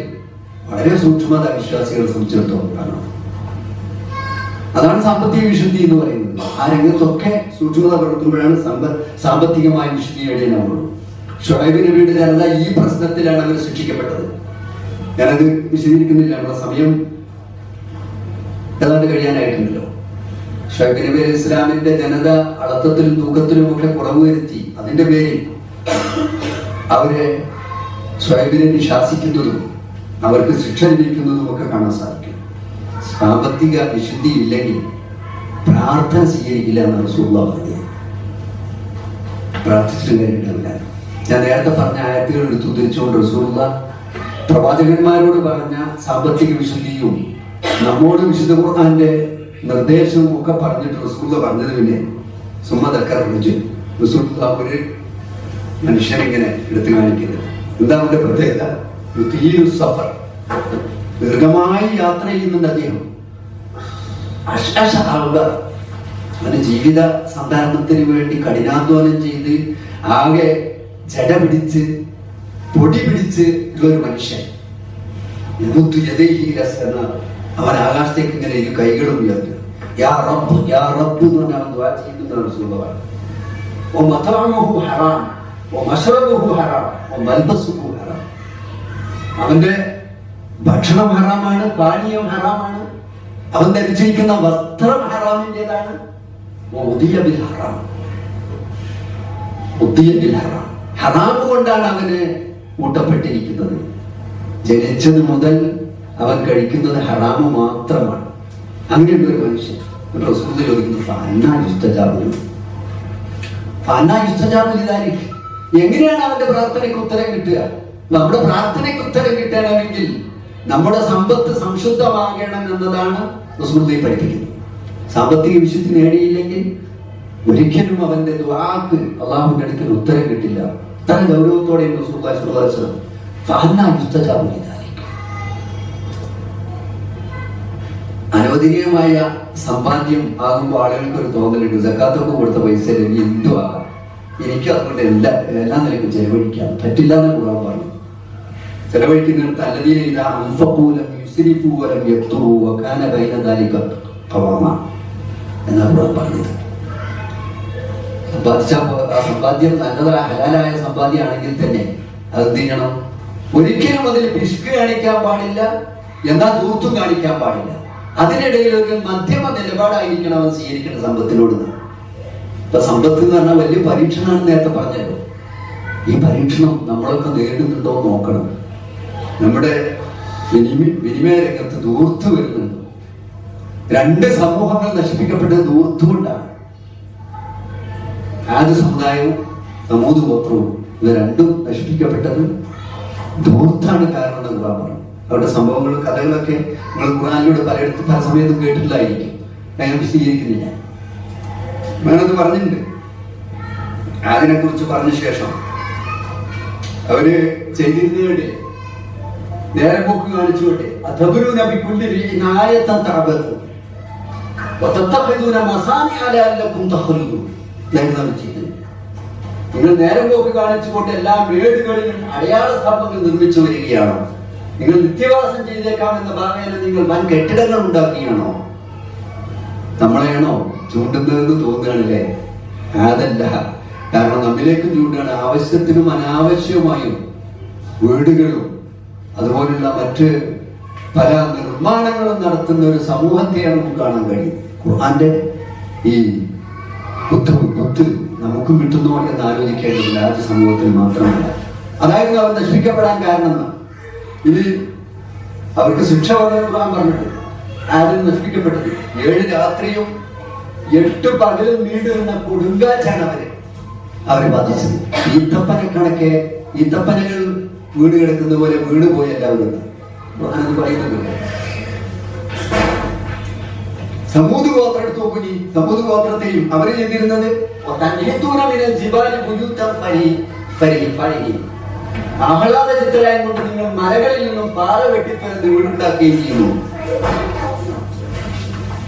Speaker 1: വളരെ സൂക്ഷ്മത വിശ്വാസികളെ സംബന്ധിച്ചിടത്തോളം കാണാം. അതാണ് സാമ്പത്തിക വിശുദ്ധി എന്ന് പറയുന്നത്. ആ രംഗത്തൊക്കെ സൂക്ഷ്മത പുലർത്തുമ്പോഴാണ് സാമ്പത്തികമായ വിശുദ്ധി നേടിയാവുള്ളൂ. ഷുഐബ് നബിയുടെ ജനത ഈ പ്രശ്നത്തിലാണ് അവർ ശിക്ഷിക്കപ്പെട്ടത്. ഞാനത് വിശദീകരിക്കുന്നില്ല, നമ്മുടെ സമയം ഏതാണ്ട് കഴിയാനായിട്ടുണ്ടല്ലോ. ഷുഐബ് നബി അലൈഹി ഇസ്ലാമിന്റെ ജനത അളത്തത്തിലും തൂക്കത്തിലും ഒക്കെ കുറവ് വരുത്തി. അതിന്റെ പേരിൽ അവരെ ഷുഐബിനെ ശാസിക്കുന്നതും അവർക്ക് ശിക്ഷ ലഭിക്കുന്നതും ഒക്കെ കാണാൻ സാധിക്കും. സാമ്പത്തിക വിശുദ്ധി ഇല്ലെങ്കിൽ പ്രാർത്ഥന സ്വീകരിക്കില്ല എന്ന് റസൂലുള്ളാഹി പറഞ്ഞത്. പ്രാർത്ഥിച്ചിട്ട് കാര്യമില്ല. ഞാൻ നേരത്തെ പറഞ്ഞ ആയത്തുകൾ എടുത്തു ഉദ്ധരിച്ചുകൊണ്ട് റസൂലുള്ളാഹി പ്രവാചകന്മാരോട് പറഞ്ഞ സാമ്പത്തിക വിശുദ്ധിയും നമ്മോട് വിശുദ്ധ ഖുർആന്റെ നിർദ്ദേശവും ഒക്കെ പറഞ്ഞിട്ട് റസൂലുള്ളാഹി പറഞ്ഞത് പിന്നെ റസൂലുള്ളാഹി ഒരു മനുഷ്യനിങ്ങനെ എടുത്തു കാണിക്കുന്നത് എന്താ അവന്റെ പ്രത്യേകത? സഫർ, ദീർഘമായി യാത്ര ചെയ്യുന്നുണ്ട് അദ്ദേഹം. അവന്റെ ജീവിത സന്ധാരണത്തിന് വേണ്ടി കഠിനാധ്വാനം ചെയ്ത് ആകെ ജട പിടിച്ച് പൊടി പിടിച്ച് ഉള്ളൊരു മനുഷ്യൻ. അവൻ ആകാശത്തേക്ക് ഇങ്ങനെ ഈ കൈകളും ഉയർത്തി യാ റബ്ബ് യാ റബ്ബ് എന്ന് പറഞ്ഞാൽ അവൻ ദുആ ചെയ്യുന്നതാണ് റസൂലുള്ളാഹി. വമതഅമുഹു ഹറാം വമശ്റബുഹു ഹറാം വമൽബസുഹു ഹറാം. അവന്റെ ഭക്ഷണം ഹറാമാണ്, പാനീയം ഹറാമാണ്, അവൻ ധരിച്ചിരിക്കുന്ന വസ്ത്രം ഹറാമിൻ്റെതാണ്. ഹറാം കൊണ്ടാണ് അവന് ഊട്ടപ്പെട്ടിരിക്കുന്നത്. ജനിച്ചത് മുതൽ അവൻ കഴിക്കുന്നത് ഹറാമ് മാത്രമാണ്. അങ്ങനെയുള്ള ഒരു മനുഷ്യൻ റസൂൽ ചോദിക്കുന്നു, എങ്ങനെയാണ് അവന്റെ പ്രാർത്ഥനയ്ക്ക് ഉത്തരം കിട്ടുക? നമ്മുടെ പ്രാർത്ഥനയ്ക്ക് ഉത്തരം കിട്ടണമെങ്കിൽ നമ്മുടെ സമ്പത്ത് സംശുദ്ധമാകണം എന്നതാണ് റസൂലുള്ളാഹി പഠിപ്പിക്കുന്നത്. സാമ്പത്തിക വിശുദ്ധി നേടിയില്ലെങ്കിൽ ഒരിക്കലും അവന്റെ ദുആക്ക് അള്ളാഹുവിന്റെ അടുക്കൽ ഉത്തരം കിട്ടില്ല. ഇത്ര ഗൗരവത്തോടെ റസൂലുള്ളാഹി സ്വല്ലല്ലാഹു അലൈഹി വസല്ലം അനുവദനീയമായ സമ്പാദ്യം ആകുമ്പോൾ ആളുകൾക്ക് ഒരു തോന്നലുണ്ട്, സക്കാത്തൊക്കെ കൊടുത്ത പൈസ ഇനി എന്തു ആകാം, എനിക്ക് അതുകൊണ്ട് എല്ലാ നിലയ്ക്കും ചെലവഴിക്കാം പറ്റില്ല എന്ന് ഖുർആൻ പറഞ്ഞു. ചെലവഴിക്കുന്നിടത്ത് അല്ലദീന ഇദാ അൻഫഖൂ ലം യുസ്രിഫൂ വലം യഖ്തുറൂ വകാന ബൈന ദാലിക ഖവാമ എന്നാണ് ഖുർആൻ പറഞ്ഞത്. സമ്പാദ്യം നല്ലതായ ഹലാലായ സമ്പാദ്യമാണെങ്കിൽ തന്നെ അത് എന്ത് ചെയ്യണം? ഒരിക്കലും അതിൽ പിശുക്ക് കാണിക്കാൻ പാടില്ല, എന്നാൽ ദൂർത്തും കാണിക്കാൻ പാടില്ല. അതിനിടയിൽ ഒരു മധ്യമ നിലപാടായിരിക്കണം അവൻ സ്വീകരിക്കേണ്ട സമ്പത്തിനോട്. ഇപ്പൊ സമ്പത്ത് എന്ന് പറഞ്ഞാൽ വലിയ പരീക്ഷണമാണെന്ന് നേരത്തെ പറഞ്ഞല്ലോ. ഈ പരീക്ഷണം നമ്മളൊക്കെ നേരിടുന്നുണ്ടോ നോക്കണം. നമ്മുടെ വിനിമയ രംഗത്ത് ദൂർത്ത് വരുന്നുണ്ട്. രണ്ട് സമൂഹങ്ങൾ നശിപ്പിക്കപ്പെട്ടത് ദൂർത്തുകൊണ്ടാണ്. ആദ്യ സമുദായവും സമൂഹ ഗോത്രവും ഇത് രണ്ടും നശിപ്പിക്കപ്പെട്ടത് ധൂർത്താണ് കാരണം എന്ന് ഖുർആൻ പറഞ്ഞു. അവരുടെ സംഭവങ്ങളും കഥകളൊക്കെ നിങ്ങൾ ഖുർആനിലൂടെ പലയിടത്തും പല സമയത്തും കേട്ടിട്ടില്ലായിരിക്കും. ഞാൻ വിശദീകരിക്കുന്നില്ല. വേണമെന്ന് പറഞ്ഞിട്ടുണ്ട്. അതിനെ കുറിച്ച് പറഞ്ഞ ശേഷം അവര് ചെയ്തിരുന്നവരുടെ നേരെ പോക്ക് കാണിച്ചുകൊണ്ടേ നിങ്ങൾ നേരം പോക്ക് കാണിച്ചുകൊണ്ട് എല്ലാ വീടുകളിലും അടയാള സ്തംഭങ്ങൾ നിർമ്മിച്ചു വരികയാണോ? നിങ്ങൾ നിത്യവാസം ചെയ്തേക്കാമെന്ന ഭാവേന നിങ്ങൾ വൻ കെട്ടിടങ്ങൾ ഉണ്ടാക്കുകയാണോ? നമ്മളെയാണോ ചൂണ്ടുന്നതെന്ന് തോന്നുകയാണല്ലേ? അതല്ല. കാരണം നമ്മിലേക്കും ചൂണ്ടാണ്. ആവശ്യത്തിനും അനാവശ്യമായും വീടുകളും അതുപോലുള്ള മറ്റ് പല നിർമ്മാണങ്ങളും നടത്തുന്ന ഒരു സമൂഹത്തെയാണ് നമുക്ക് കാണാൻ കഴിയും. ഖുർആന്റെ ഈ കുത്ത് നമുക്കും കിട്ടുന്നോ എന്ന് ആലോചിക്കേണ്ടതില്ല. ആദ്യ സമൂഹത്തിൽ മാത്രമല്ല. അതായിരുന്നു അവർ നശിപ്പിക്കപ്പെടാൻ കാരണം. ഇത് അവർക്ക് ശിക്ഷ ഖുർആൻ പറഞ്ഞിട്ട് ആദ്യം നശിപ്പിക്കപ്പെട്ടത് 7 രാത്രിയും 8 പകലും നീണ്ടു നിന്ന കൊടുങ്കാറ്റാണ് അവരെ ബാധിച്ചത്. ഈത്തപ്പനകൾ വീട് കിടക്കുന്ന പോലെ വീട് പോയി എല്ലാവരും പറയുന്നുണ്ട്. സമൂത് ഗോത്രം എടുത്ത് നോക്കി. സമൂത് ഗോത്രത്തെയും അവര് ചെയ്തിരുന്നത് ആഹ്ലാദ ചിത്രരായം കൊണ്ട് നിങ്ങൾ മലകളിൽ നിന്നും പാറ വെട്ടിത്തരുന്നത് വീടുണ്ടാക്കുകയും ചെയ്യുന്നു.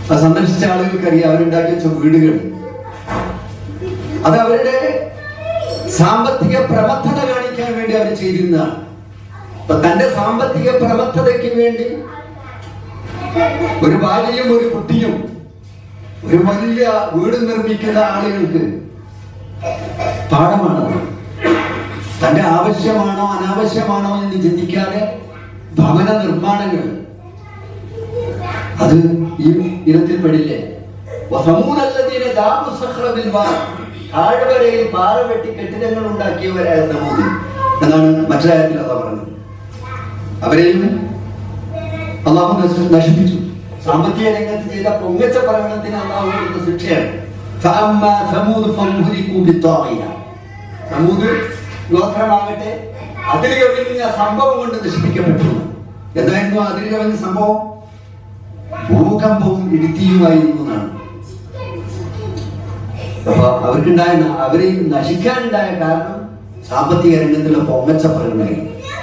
Speaker 1: അത് സന്ദർശിച്ച ആളുകൾക്കറിയാം അവരുണ്ടാക്കി വെച്ച വീടുകൾ. അത് അവരുടെ സാമ്പത്തിക പ്രബദ്ധത കാണിക്കാൻ വേണ്ടി അവർ ചെയ്തിരുന്നതാണ്. അപ്പൊ തന്റെ സാമ്പത്തിക പ്രബദ്ധതയ്ക്ക് വേണ്ടി ഒരു ഭാര്യയും ഒരു കുട്ടിയും ഒരു വലിയ വീട് നിർമ്മിക്കുന്ന ആളുകൾക്ക് പാഠമാണത്. തന്റെ ആവശ്യമാണോ അനാവശ്യമാണോ എന്ന് ചിന്തിക്കാതെ ഭവന നിർമ്മാണങ്ങൾ അത് ഈ ഇനത്തിൽ പെടില്ലേ. താഴ്വരയിൽ പാറ വെട്ടി കെട്ടിടങ്ങൾ ഉണ്ടാക്കിയവരായ സമൂഹം എന്നാണ് മറ്റൊരായത്തിൽ അള്ളാഹു പറഞ്ഞത്. അവരെയും അള്ളാഹു നശിപ്പിച്ചു. സാമ്പത്തിക രംഗത്ത് ചെയ്ത പൊങ്ങച്ച പ്രകടനത്തിന് അള്ളാഹു കൊടുത്ത ശിക്ഷയാണ്. സമൂഹ് ഗോത്രമാകട്ടെ അതിൽ കവിഞ്ഞ സംഭവം കൊണ്ട് നശിപ്പിക്കപ്പെട്ടു. എന്തായിരുന്നു അതിൽ കവിഞ്ഞ സംഭവം? ഭൂകമ്പവും ഇടുത്തിയുമായിരുന്നു എന്നാണ്. അപ്പൊ അവര് നശിക്കാനുണ്ടായ കാരണം സാമ്പത്തിക രംഗത്തുള്ള പൊങ്ങച്ച പ്രകടനം.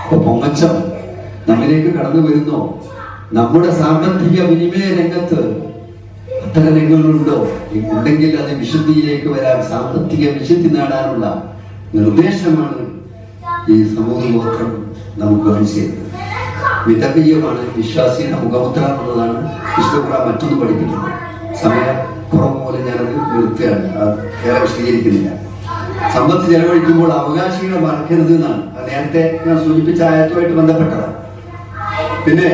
Speaker 1: അപ്പൊ പൊങ്ങച്ചം നമ്മിലേക്ക് കടന്നു വരുന്നോ? നമ്മുടെ സാമ്പത്തിക വിനിമയ രംഗത്ത് അത്തരം രംഗങ്ങളുണ്ടോ? ഉണ്ടെങ്കിൽ അത് വിശുദ്ധിയിലേക്ക് വരാൻ, സാമ്പത്തിക വിശുദ്ധി നേടാനുള്ള നിർദ്ദേശമാണ് ഈ സമൂഹ ഗോത്രം നമുക്ക് കാണിച്ചത്. മിതവീയമാണ് വിശ്വാസിയുടെ മുഖമുദ്ര എന്നുള്ളതാണ് വിശുദ്ധ ഖുർആൻ മറ്റൊന്ന് പഠിപ്പിക്കുന്നത്. സമയ കുറവ് പോലെ ഞാനത് നിർത്തുകയാണ്, ഏറെ വിശദീകരിക്കുന്നില്ല. സമ്പത്ത് ചെലവഴിക്കുമ്പോൾ അവകാശികളെ മറക്കരുത് എന്നാണ്. അത് നേരത്തെ ഞാൻ സൂചിപ്പിച്ച ആയത്തുമായിട്ട് ബന്ധപ്പെട്ടതാണ്. പിന്നെ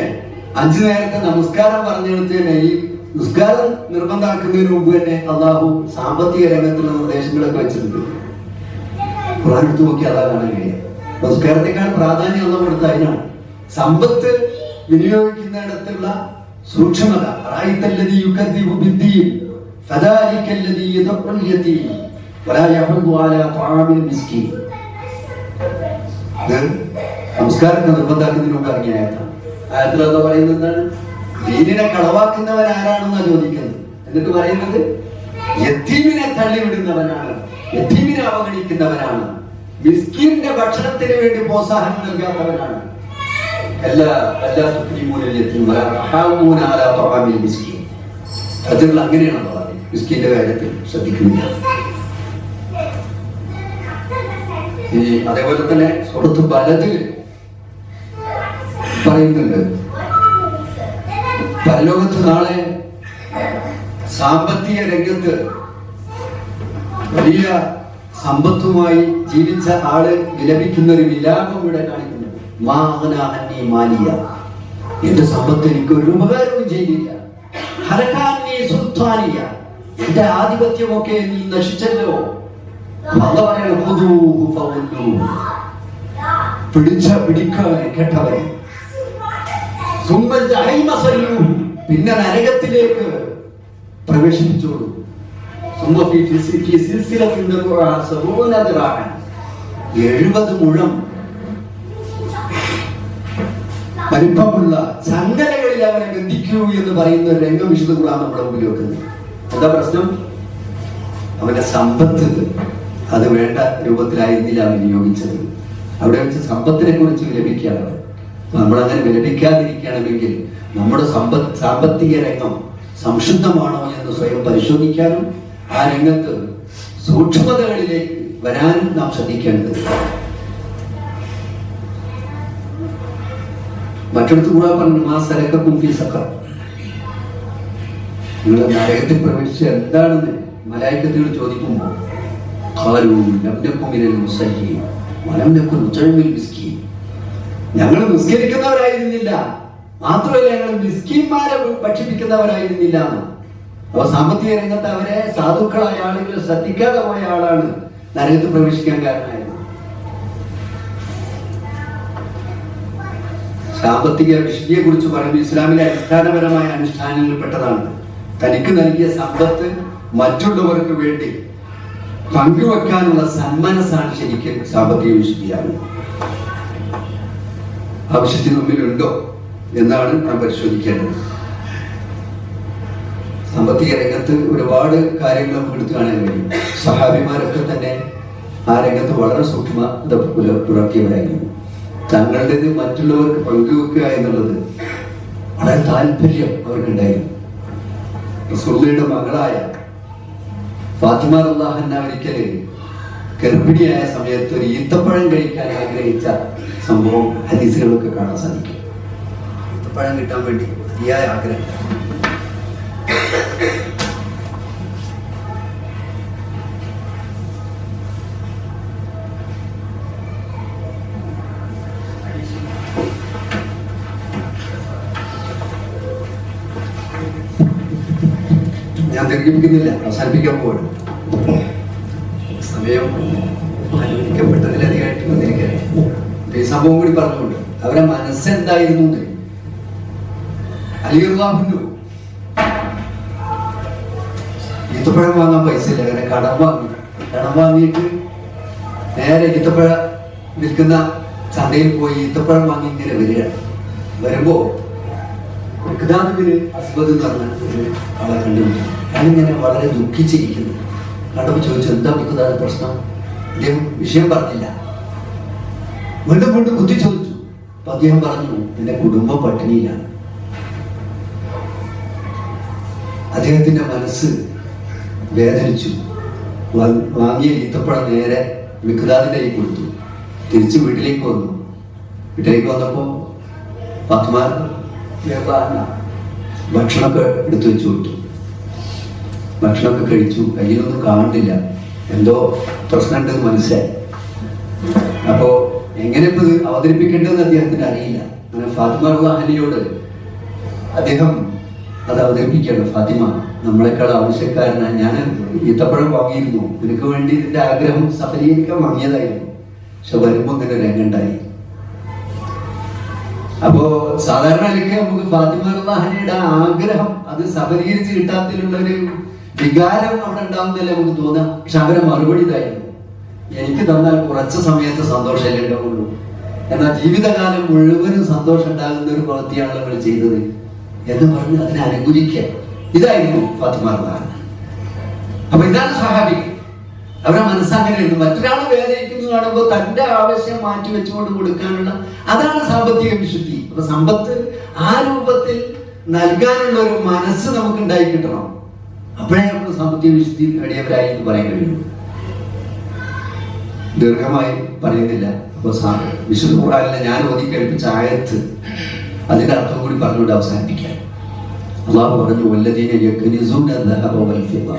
Speaker 1: 5 നേരത്തെ നമസ്കാരം പറഞ്ഞെടുത്തതിനെ ഈ നിസ്കാരം നിർബന്ധമാക്കുന്നതിന് മുമ്പ് തന്നെ അള്ളാഹു സാമ്പത്തിക രംഗത്തുള്ള നിർദ്ദേശങ്ങളൊക്കെ വെച്ചിട്ടുണ്ട്. ഖുർആൻ എടുത്ത് നോക്കി അതാ കാണാൻ കഴിയുക. നമസ്കാരത്തെക്കാൾ പ്രാധാന്യം അള്ളാഹു കൊടുത്ത അതിനാണ്. സമ്പത്ത് വിനിയോഗിക്കുന്നിടത്തുള്ള സൂക്ഷ്മത. നമസ്കാരത്തെ നിർബന്ധാക്കുന്നതിന് മുമ്പ് ഇറങ്ങിയ ആയത്താണ്. ആയത്തിൽ എന്താ പറയുന്നത്? എന്താണ്? ദീനിനെ കളവാക്കുന്നവൻ ആരാണെന്നാ ചോദിക്കുന്നത്. എന്നിട്ട് പറയുന്നത് യതീമിനെ തള്ളിവിടുന്നവനാണ്, യതീമിനെ അവഗണിക്കുന്നവനാണ്, മിസ്കീന്റെ ഭക്ഷണത്തിന് വേണ്ടി പ്രോത്സാഹനം നൽകാത്തവനാണ്. അങ്ങനെയാണെന്ന് പറയും. മിസ്കീന്റെ കാര്യത്തിൽ ശ്രദ്ധിക്കുന്നില്ല. അതേപോലെ തന്നെ സുഹൃത്ത് ബലതിൽ പറയുന്നുണ്ട്, പരലോകത്ത് നാളെ സാമ്പത്തിക രംഗത്ത് വലിയ സമ്പത്തുമായി ജീവിച്ച ആള് വിലപിക്കുന്ന ഒരു വിലാപം ഇവിടെ കാണിക്കുന്നു. എന്റെ സമ്പത്ത് എനിക്ക് ഒരു ഉപകാരവും ചെയ്തില്ല. എന്റെ ആധിപത്യമൊക്കെ നീ നശിച്ചല്ലോ. പിടിക്കവനെ കേട്ടവനെ, പിന്നെ നരകത്തിലേക്ക് പ്രവേശിപ്പിച്ചോളൂ. 70 മുഴം വലിപ്പമുള്ള ചങ്ങലകളിൽ അവനെ ബന്ധിക്കൂ എന്ന് പറയുന്ന ഒരു രംഗം വിശുദ്ധ ഖുർആൻ നമ്മുടെ മുമ്പിൽ വെക്കുന്നത്. എന്താ പ്രശ്നം? അവന്റെ സമ്പത്ത് അത് വേണ്ട രൂപത്തിലായിരുന്നില്ല അവൻ വിനിയോഗിച്ചത്. അവിടെ വെച്ച് സമ്പത്തിനെ കുറിച്ച് വിലപിക്കുകയാണ്. നമ്മളങ്ങനെ വിലപിക്കാതിരിക്കണമെങ്കിൽ നമ്മുടെ സാമ്പത്തിക രംഗം സംശുദ്ധമാണോ എന്ന് സ്വയം പരിശോധിക്കാനും ആ രംഗത്ത് സൂക്ഷ്മതകളിലേക്ക് വരാനും നാം ശ്രദ്ധിക്കേണ്ടത്. മറ്റടുത്ത് കൂടെ പറഞ്ഞു, നിങ്ങൾ നരകത്തിൽ പ്രവേശിച്ച എന്താണെന്ന് മലായിക്കത്തോട് ചോദിക്കുമ്പോൾ ഞങ്ങൾ നിസ്കരിക്കുന്നവരായിരുന്നില്ല, മാത്രമല്ല ഞങ്ങൾ മിസ്കീന്മാരെ ഭക്ഷിപ്പിക്കുന്നവരായിരുന്നില്ല. അപ്പൊ സാമ്പത്തിക രംഗത്ത് അവരെ സാധുക്കളായ ആളുകൾ ശ്രദ്ധിക്കാതെ പോയ ആളാണ് നരകത്തിൽ പ്രവേശിക്കാൻ കാരണമായത്. സാമ്പത്തിക വിശുദ്ധിയെ കുറിച്ച് പറയുമ്പോൾ ഇസ്ലാമിലെ അടിസ്ഥാനപരമായ അനുഷ്ഠാനങ്ങളിൽ പെട്ടതാണ്. തനിക്ക് നൽകിയ സമ്പത്ത് മറ്റുള്ളവർക്ക് വേണ്ടി പങ്കുവെക്കാനുള്ള സന്മനസ്സാണ് ശരിക്കും സാമ്പത്തിക വിശുദ്ധിയാണ്. ആ വിശുദ്ധി നമ്മിലുണ്ടോ എന്നാണ് നാം പരിശോധിക്കേണ്ടത്. സാമ്പത്തിക രംഗത്ത് ഒരുപാട് കാര്യങ്ങൾ നമുക്ക് എടുത്തു കാണാൻ കഴിയും. സഹാബിമാരൊക്കെ തന്നെ ആ രംഗത്ത് വളരെ സൂക്ഷ്മത പുലർത്തിയവരായിരുന്നു. തങ്ങളുടേത് മറ്റുള്ളവർക്ക് പങ്കുവെക്കുക എന്നുള്ളത് വളരെ താല്പര്യം അവർക്കുണ്ടായിരുന്നു. റസൂലുള്ളാഹിയുടെ മകളായ ഫാത്തിമ റളിയല്ലാഹു അൻഹ ഒരിക്കല് ഗർഭിണിയായ സമയത്ത് ഒരു ഈത്തപ്പഴം കഴിക്കാൻ ആഗ്രഹിച്ച സംഭവം ഹദീസുകളൊക്കെ കാണാൻ സാധിക്കും. ഈത്തപ്പഴം കിട്ടാൻ വേണ്ടി അതിയായ ആഗ്രഹം. ഞാൻ ദീർഘിപ്പിക്കുന്നില്ല, അവസാനിപ്പിക്കാൻ പോവാണ്. സമയം അനുവദിക്കപ്പെട്ടതിലധികമായിട്ട് വന്നിരിക്കുകയാണ്. ഈ സംഭവം കൂടി പറഞ്ഞുകൊണ്ട് അവരെ മനസ്സെന്തായിരുന്നു അലി റളിയല്ലാഹു അൻഹു ഈത്തപ്പഴം വാങ്ങാൻ പൈസ ഇല്ല, അങ്ങനെ കടം വാങ്ങിയിട്ട് നേരെ ഈത്തപ്പഴം വിൽക്കുന്ന ചന്തയിൽ പോയി ഈത്തപ്പഴം വാങ്ങി ഇങ്ങനെ വരികയാണ്. വരുമ്പോ അസ്ബദ് എന്ന് പറഞ്ഞ ഒരു ആളെ കണ്ടുപിടിച്ചു. ഞാനിങ്ങനെ വളരെ ദുഃഖിച്ചിരിക്കുന്നു. കണ്ടപ്പോൾ ചോദിച്ചു, എന്താ മിക്കതായ പ്രശ്നം? അദ്ദേഹം വിഷയം പറഞ്ഞില്ല. വീണ്ടും വീണ്ടും കുത്തി ചോദിച്ചു. അപ്പൊ അദ്ദേഹം പറഞ്ഞു, എന്റെ കുടുംബം പട്ടിണിയിലാണ്. അദ്ദേഹത്തിന്റെ മനസ്സ് വേദനിച്ചു. വാങ്ങിയ ഈത്തപ്പഴം നേരെ മിഖ്ദാദിന്റെ കൈ കൊടുത്തു. തിരിച്ച് വീട്ടിലേക്ക് വന്നു. വീട്ടിലേക്ക് വന്നപ്പോ ഫാത്തിമ ഭക്ഷണമൊക്കെ എടുത്തു വെച്ചു കൊടുത്തു. ഭക്ഷണമൊക്കെ കഴിച്ചു. കയ്യിലൊന്നും കാണുന്നില്ല, എന്തോ പ്രശ്നമുണ്ടെന്ന് മനസ്സിലായി. അപ്പോ എങ്ങനെ ഇപ്പൊ ഇത് അവതരിപ്പിക്കേണ്ടതെന്ന് അദ്ദേഹത്തിന് അറിയില്ല. അങ്ങനെ ഫാത്തിമ റളിയല്ലാഹു അൻഹയോട് അദ്ദേഹം അത് അവതരിപ്പിക്കണം. ഫാത്തിമ, നമ്മളെക്കാൾ ആവശ്യക്കാരനാണ്. ഞാൻ ഈത്തപ്പഴം വാങ്ങിയിരുന്നു, നിനക്ക് വേണ്ടി ഇതിന്റെ ആഗ്രഹം സഫലീകരിക്കാൻ വാങ്ങിയതായിരുന്നു. പക്ഷെ വരുമ്പോ ഇങ്ങനെ രംഗണ്ടായി. അപ്പോ സാധാരണ അല്ലെങ്കിൽ നമുക്ക് ഫാത്തിമ റളിയല്ലാഹു അൻഹയുടെ ആഗ്രഹം അത് സഫലീകരിച്ച് കിട്ടാത്തതിലുള്ള ഒരു വികാരം അവിടെ ഉണ്ടാവുന്നല്ലേ നമുക്ക് തോന്നാം. പക്ഷെ അവരെ മറുപടി ഇതായിരുന്നു, എനിക്ക് തന്നാൽ കുറച്ച് സമയത്ത് സന്തോഷമല്ലേ ഉണ്ടാവുള്ളൂ, എന്നാൽ ജീവിതകാലം മുഴുവനും സന്തോഷം ഉണ്ടാകുന്ന ഒരു പ്രവൃത്തിയാണ് നമ്മൾ ചെയ്തത് എന്ന് പറഞ്ഞ് അതിനെ അനുകൂലിക്കുക. ഇതായിരുന്നു ഫാത്തിമ റളിയല്ലാഹു അൻഹ. അപ്പൊ ഇതാണ് സ്വഹാബി. അവരുടെ മനസ്സങ്ങനെയായിരുന്നു. മറ്റൊരാൾ വേദനിക്കുന്നു കാണുമ്പോൾ തന്റെ ആവശ്യം മാറ്റി വെച്ചുകൊണ്ട് കൊടുക്കാനുള്ള, അതാണ് സാമ്പത്തിക വിശുദ്ധി. അപ്പൊ സമ്പത്ത് ആ രൂപത്തിൽ നൽകാനുള്ള ഒരു മനസ്സ് നമുക്ക് ഉണ്ടായി കിട്ടണം. അപ്പോഴേ നമുക്ക് സാമ്പത്തിക വിശുദ്ധി നേടിയവരായി എന്ന് പറയാൻ കഴിയുള്ളൂ. ദീർഘമായി പറയുന്നില്ല. അപ്പൊ വിശുദ്ധ ഖുർആനിലെ ഞാൻ ഓതി കേൾപ്പിച്ച ആയത്ത്, അതിന്റെ അർത്ഥം കൂടി പറഞ്ഞുകൊണ്ട് അവസാനിപ്പിക്കാം. അല്ലാഹു പറഞ്ഞു, വല്ലദീന യക്നിസൂന ദഹബ വൽ ഫിദ്ദ,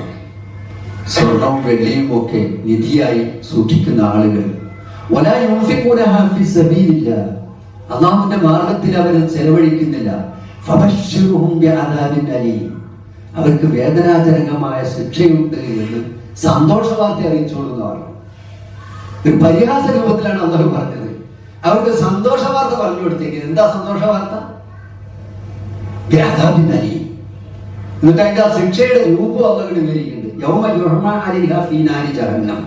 Speaker 1: സ്വർണ്ണവും വെള്ളിയും ഒക്കെ നിധിയായി സൂക്ഷിക്കുന്ന ആളുകൾ, വലാ യുൻഫിഖൂനഹാ ഫീ സബീലില്ലാഹ്, അല്ലാഹുവിന്റെ മാർഗ്ഗത്തിൽ അവർ ചെലവഴിക്കുന്നില്ല, ഫബശ്ശിർഹും ബിഅദാബിൻ അലീം, അവർക്ക് വേദനാജനകമായ ശിക്ഷയുണ്ട് എന്ന് സന്തോഷ വാർത്ത അറിയിച്ചോളുന്നവർ. ഒരു പരിഹാസ രൂപത്തിലാണ് അല്ലാഹു പറഞ്ഞത്. അവർക്ക് സന്തോഷ വാർത്ത പറഞ്ഞു കൊടുത്തേക്കുന്നത്. എന്താ സന്തോഷ വാർത്ത? ബിഅദാബിൻ അലീം. എന്നിട്ട് അതിന്റെ ആ ശിക്ഷയുടെ രൂപം അല്ലാഹു വിവരിക്കുന്നുണ്ട്. യൗമ യുഹ്മാ അലൈഹാ ഫീ നാരി ജഹന്നം,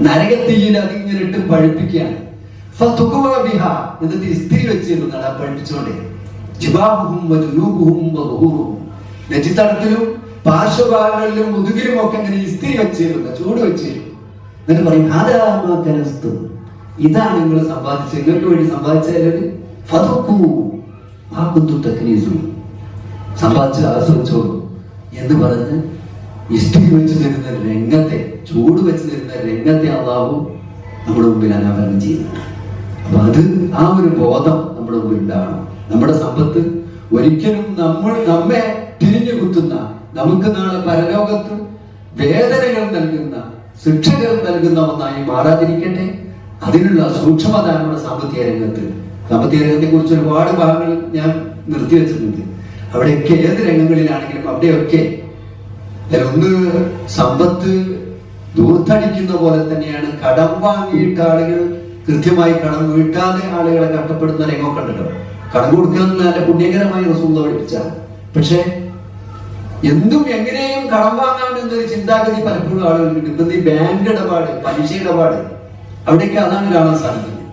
Speaker 1: നരകത്തീയിൽ അതിങ്ങനെ ഇട്ട് പഴുപ്പിക്കുകയാണ്. ഫതുഖ്വ ബിഹാ, എന്നിട്ട് ഇസ്തിരി വെച്ചിരുന്നതാണ് ആ പഴുപ്പിച്ചോണ്ടേ. ജിബാഹുഹും വജുനൂബുഹും വദുഹൂറുഹും, നെറ്റിത്തടത്തിലും പാർശ്വഭാഗങ്ങളിലും മുതുകിലും ഒക്കെ ഇങ്ങനെ ഇസ്തിരി വെച്ചിരുന്നു, ചൂട് വെച്ചിരുന്നു. എന്നിട്ട് പറയും, ഹാദാ മാ കനസ്തും, ഇതാണ് നിങ്ങൾ സമ്പാദിച്ചത്, നിങ്ങൾക്ക് വേണ്ടി സമ്പാദിച്ചത്. ഫതുഖൂ മാ കുന്തും തക്നീസുൻ, സമ്പാദിച്ച് ആസ്വദിച്ചോളൂ എന്ന് പറഞ്ഞ് ഇസ്തിരി വെച്ച് തരുന്ന രംഗത്തെ, ചൂട് വെച്ച് തരുന്ന രംഗത്തെ അല്ലാഹു നമ്മുടെ മുമ്പിൽ അനാവരണം ചെയ്യുന്നുണ്ട്. അപ്പൊ അത് ആ ഒരു ബോധം നമ്മുടെ മുമ്പിൽ ഉണ്ടാകണം. നമ്മുടെ സമ്പത്ത് ഒരിക്കലും നമ്മെ തിരിഞ്ഞു കുത്തുന്ന, നമുക്ക് നാളെ പരലോകത്ത് വേദനകൾ നൽകുന്ന, ശിക്ഷകൾ നൽകുന്ന ഒന്നായി മാറാതിരിക്കട്ടെ. അതിനുള്ള സൂക്ഷ്മത നമ്മുടെ സാമ്പത്തിക രംഗത്തെ കുറിച്ച് ഒരുപാട് ഭാഗങ്ങൾ ഞാൻ നിർത്തിവെച്ചിട്ടുണ്ട്. അവിടെയൊക്കെ ഏത് രംഗങ്ങളിലാണെങ്കിലും അവിടെയൊക്കെ ഒന്ന് സമ്പത്ത് ദൂർത്തടിക്കുന്ന പോലെ തന്നെയാണ് കടം വാങ്ങിയിട്ട് ആളുകൾ കൃത്യമായി കടം വീട്ടാതെ ആളുകളെ കഷ്ടപ്പെടുന്ന രംഗമൊക്കെ ഉണ്ടല്ലോ. കടം കൊടുക്കുക നല്ല പുണ്യകരമായി റസൂലുള്ളാഹി പഠിപ്പിച്ചാണ്. പക്ഷെ എന്തും എങ്ങനെയും കടം വാങ്ങാമെന്നൊരു ചിന്താഗതി പലപ്പോഴും ആളുകൾക്ക്. ഇപ്പം ഈ ബാങ്ക് ഇടപാട്, പലിശ ഇടപാട്, അവിടെയൊക്കെ അതാണ് കാണാൻ സാധിക്കുന്നത്.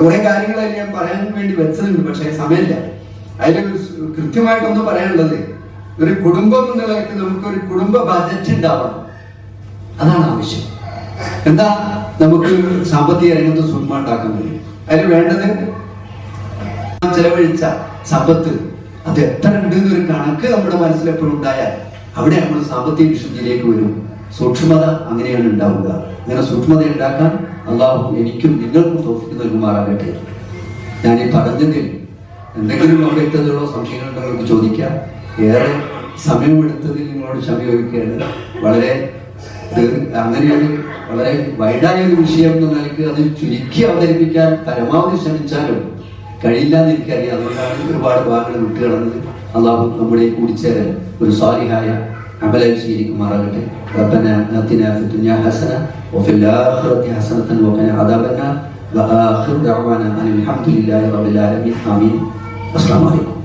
Speaker 1: കുറെ കാര്യങ്ങളായി ഞാൻ പറയാൻ വേണ്ടി വെച്ചതുണ്ട്, പക്ഷേ സമയമില്ല. അതിൽ കൃത്യമായിട്ടൊന്നും പറയാനുള്ളത്, ഒരു കുടുംബം എന്ന നിലയ്ക്ക് നമുക്കൊരു കുടുംബ ബജറ്റ് ഉണ്ടാവണം. അതാണ് ആവശ്യം. എന്താ നമുക്ക് സാമ്പത്തിക രംഗത്ത് സുഖം ഉണ്ടാക്കാൻ കഴിയും? അതിന് വേണ്ടത് ചെലവഴിച്ച സമ്പത്ത് അത് എത്ര ഉണ്ട് എന്നൊരു കണക്ക് നമ്മുടെ മനസ്സിലെപ്പോഴും ഉണ്ടായാൽ അവിടെ നമ്മൾ സാമ്പത്തിക വിശുദ്ധിയിലേക്ക് വരും. സൂക്ഷ്മത അങ്ങനെയാണ് ഉണ്ടാവുക. അങ്ങനെ സൂക്ഷ്മത ഉണ്ടാക്കാൻ അള്ളാഹു എനിക്കും നിങ്ങൾക്കും തൗഫീഖ് നൽകുമാറാകട്ടെ. ഞാൻ ഈ പറഞ്ഞതിൽ എന്തെങ്കിലും അവ്യക്തതകളോ സംശയങ്ങളുണ്ടോ എന്ന് ചോദിക്കാം. ഏറെ സമയമെടുത്തതിൽ നിങ്ങളോട് ക്ഷമ ചോദിക്കുകയാണ്. അങ്ങനെയൊരു വളരെ വൈഡായ ഒരു വിഷയം എന്ന നിലയ്ക്ക് അത് ചുരുക്കി അവതരിപ്പിക്കാൻ പരമാവധി ശ്രമിച്ചാലും കഴിയില്ല എന്ന് എനിക്കറിയാം. അതുകൊണ്ടാണ് ഒരുപാട് ഭാഗങ്ങൾ വിട്ടുകിടന്നത്. അള്ളാഹു നമ്മുടെ കൂടിച്ചേരാൻ ഒരു സ്വാലിഹായ അമലായി സ്വീകരിക്കുമാറാകട്ടെ. ربنا آتنا في الدنيا حسنة وفي الآخرة حسنة وقنا عذاب النار وآخر دعوانا أن الحمد لله رب العالمين آمين. السلام عليكم.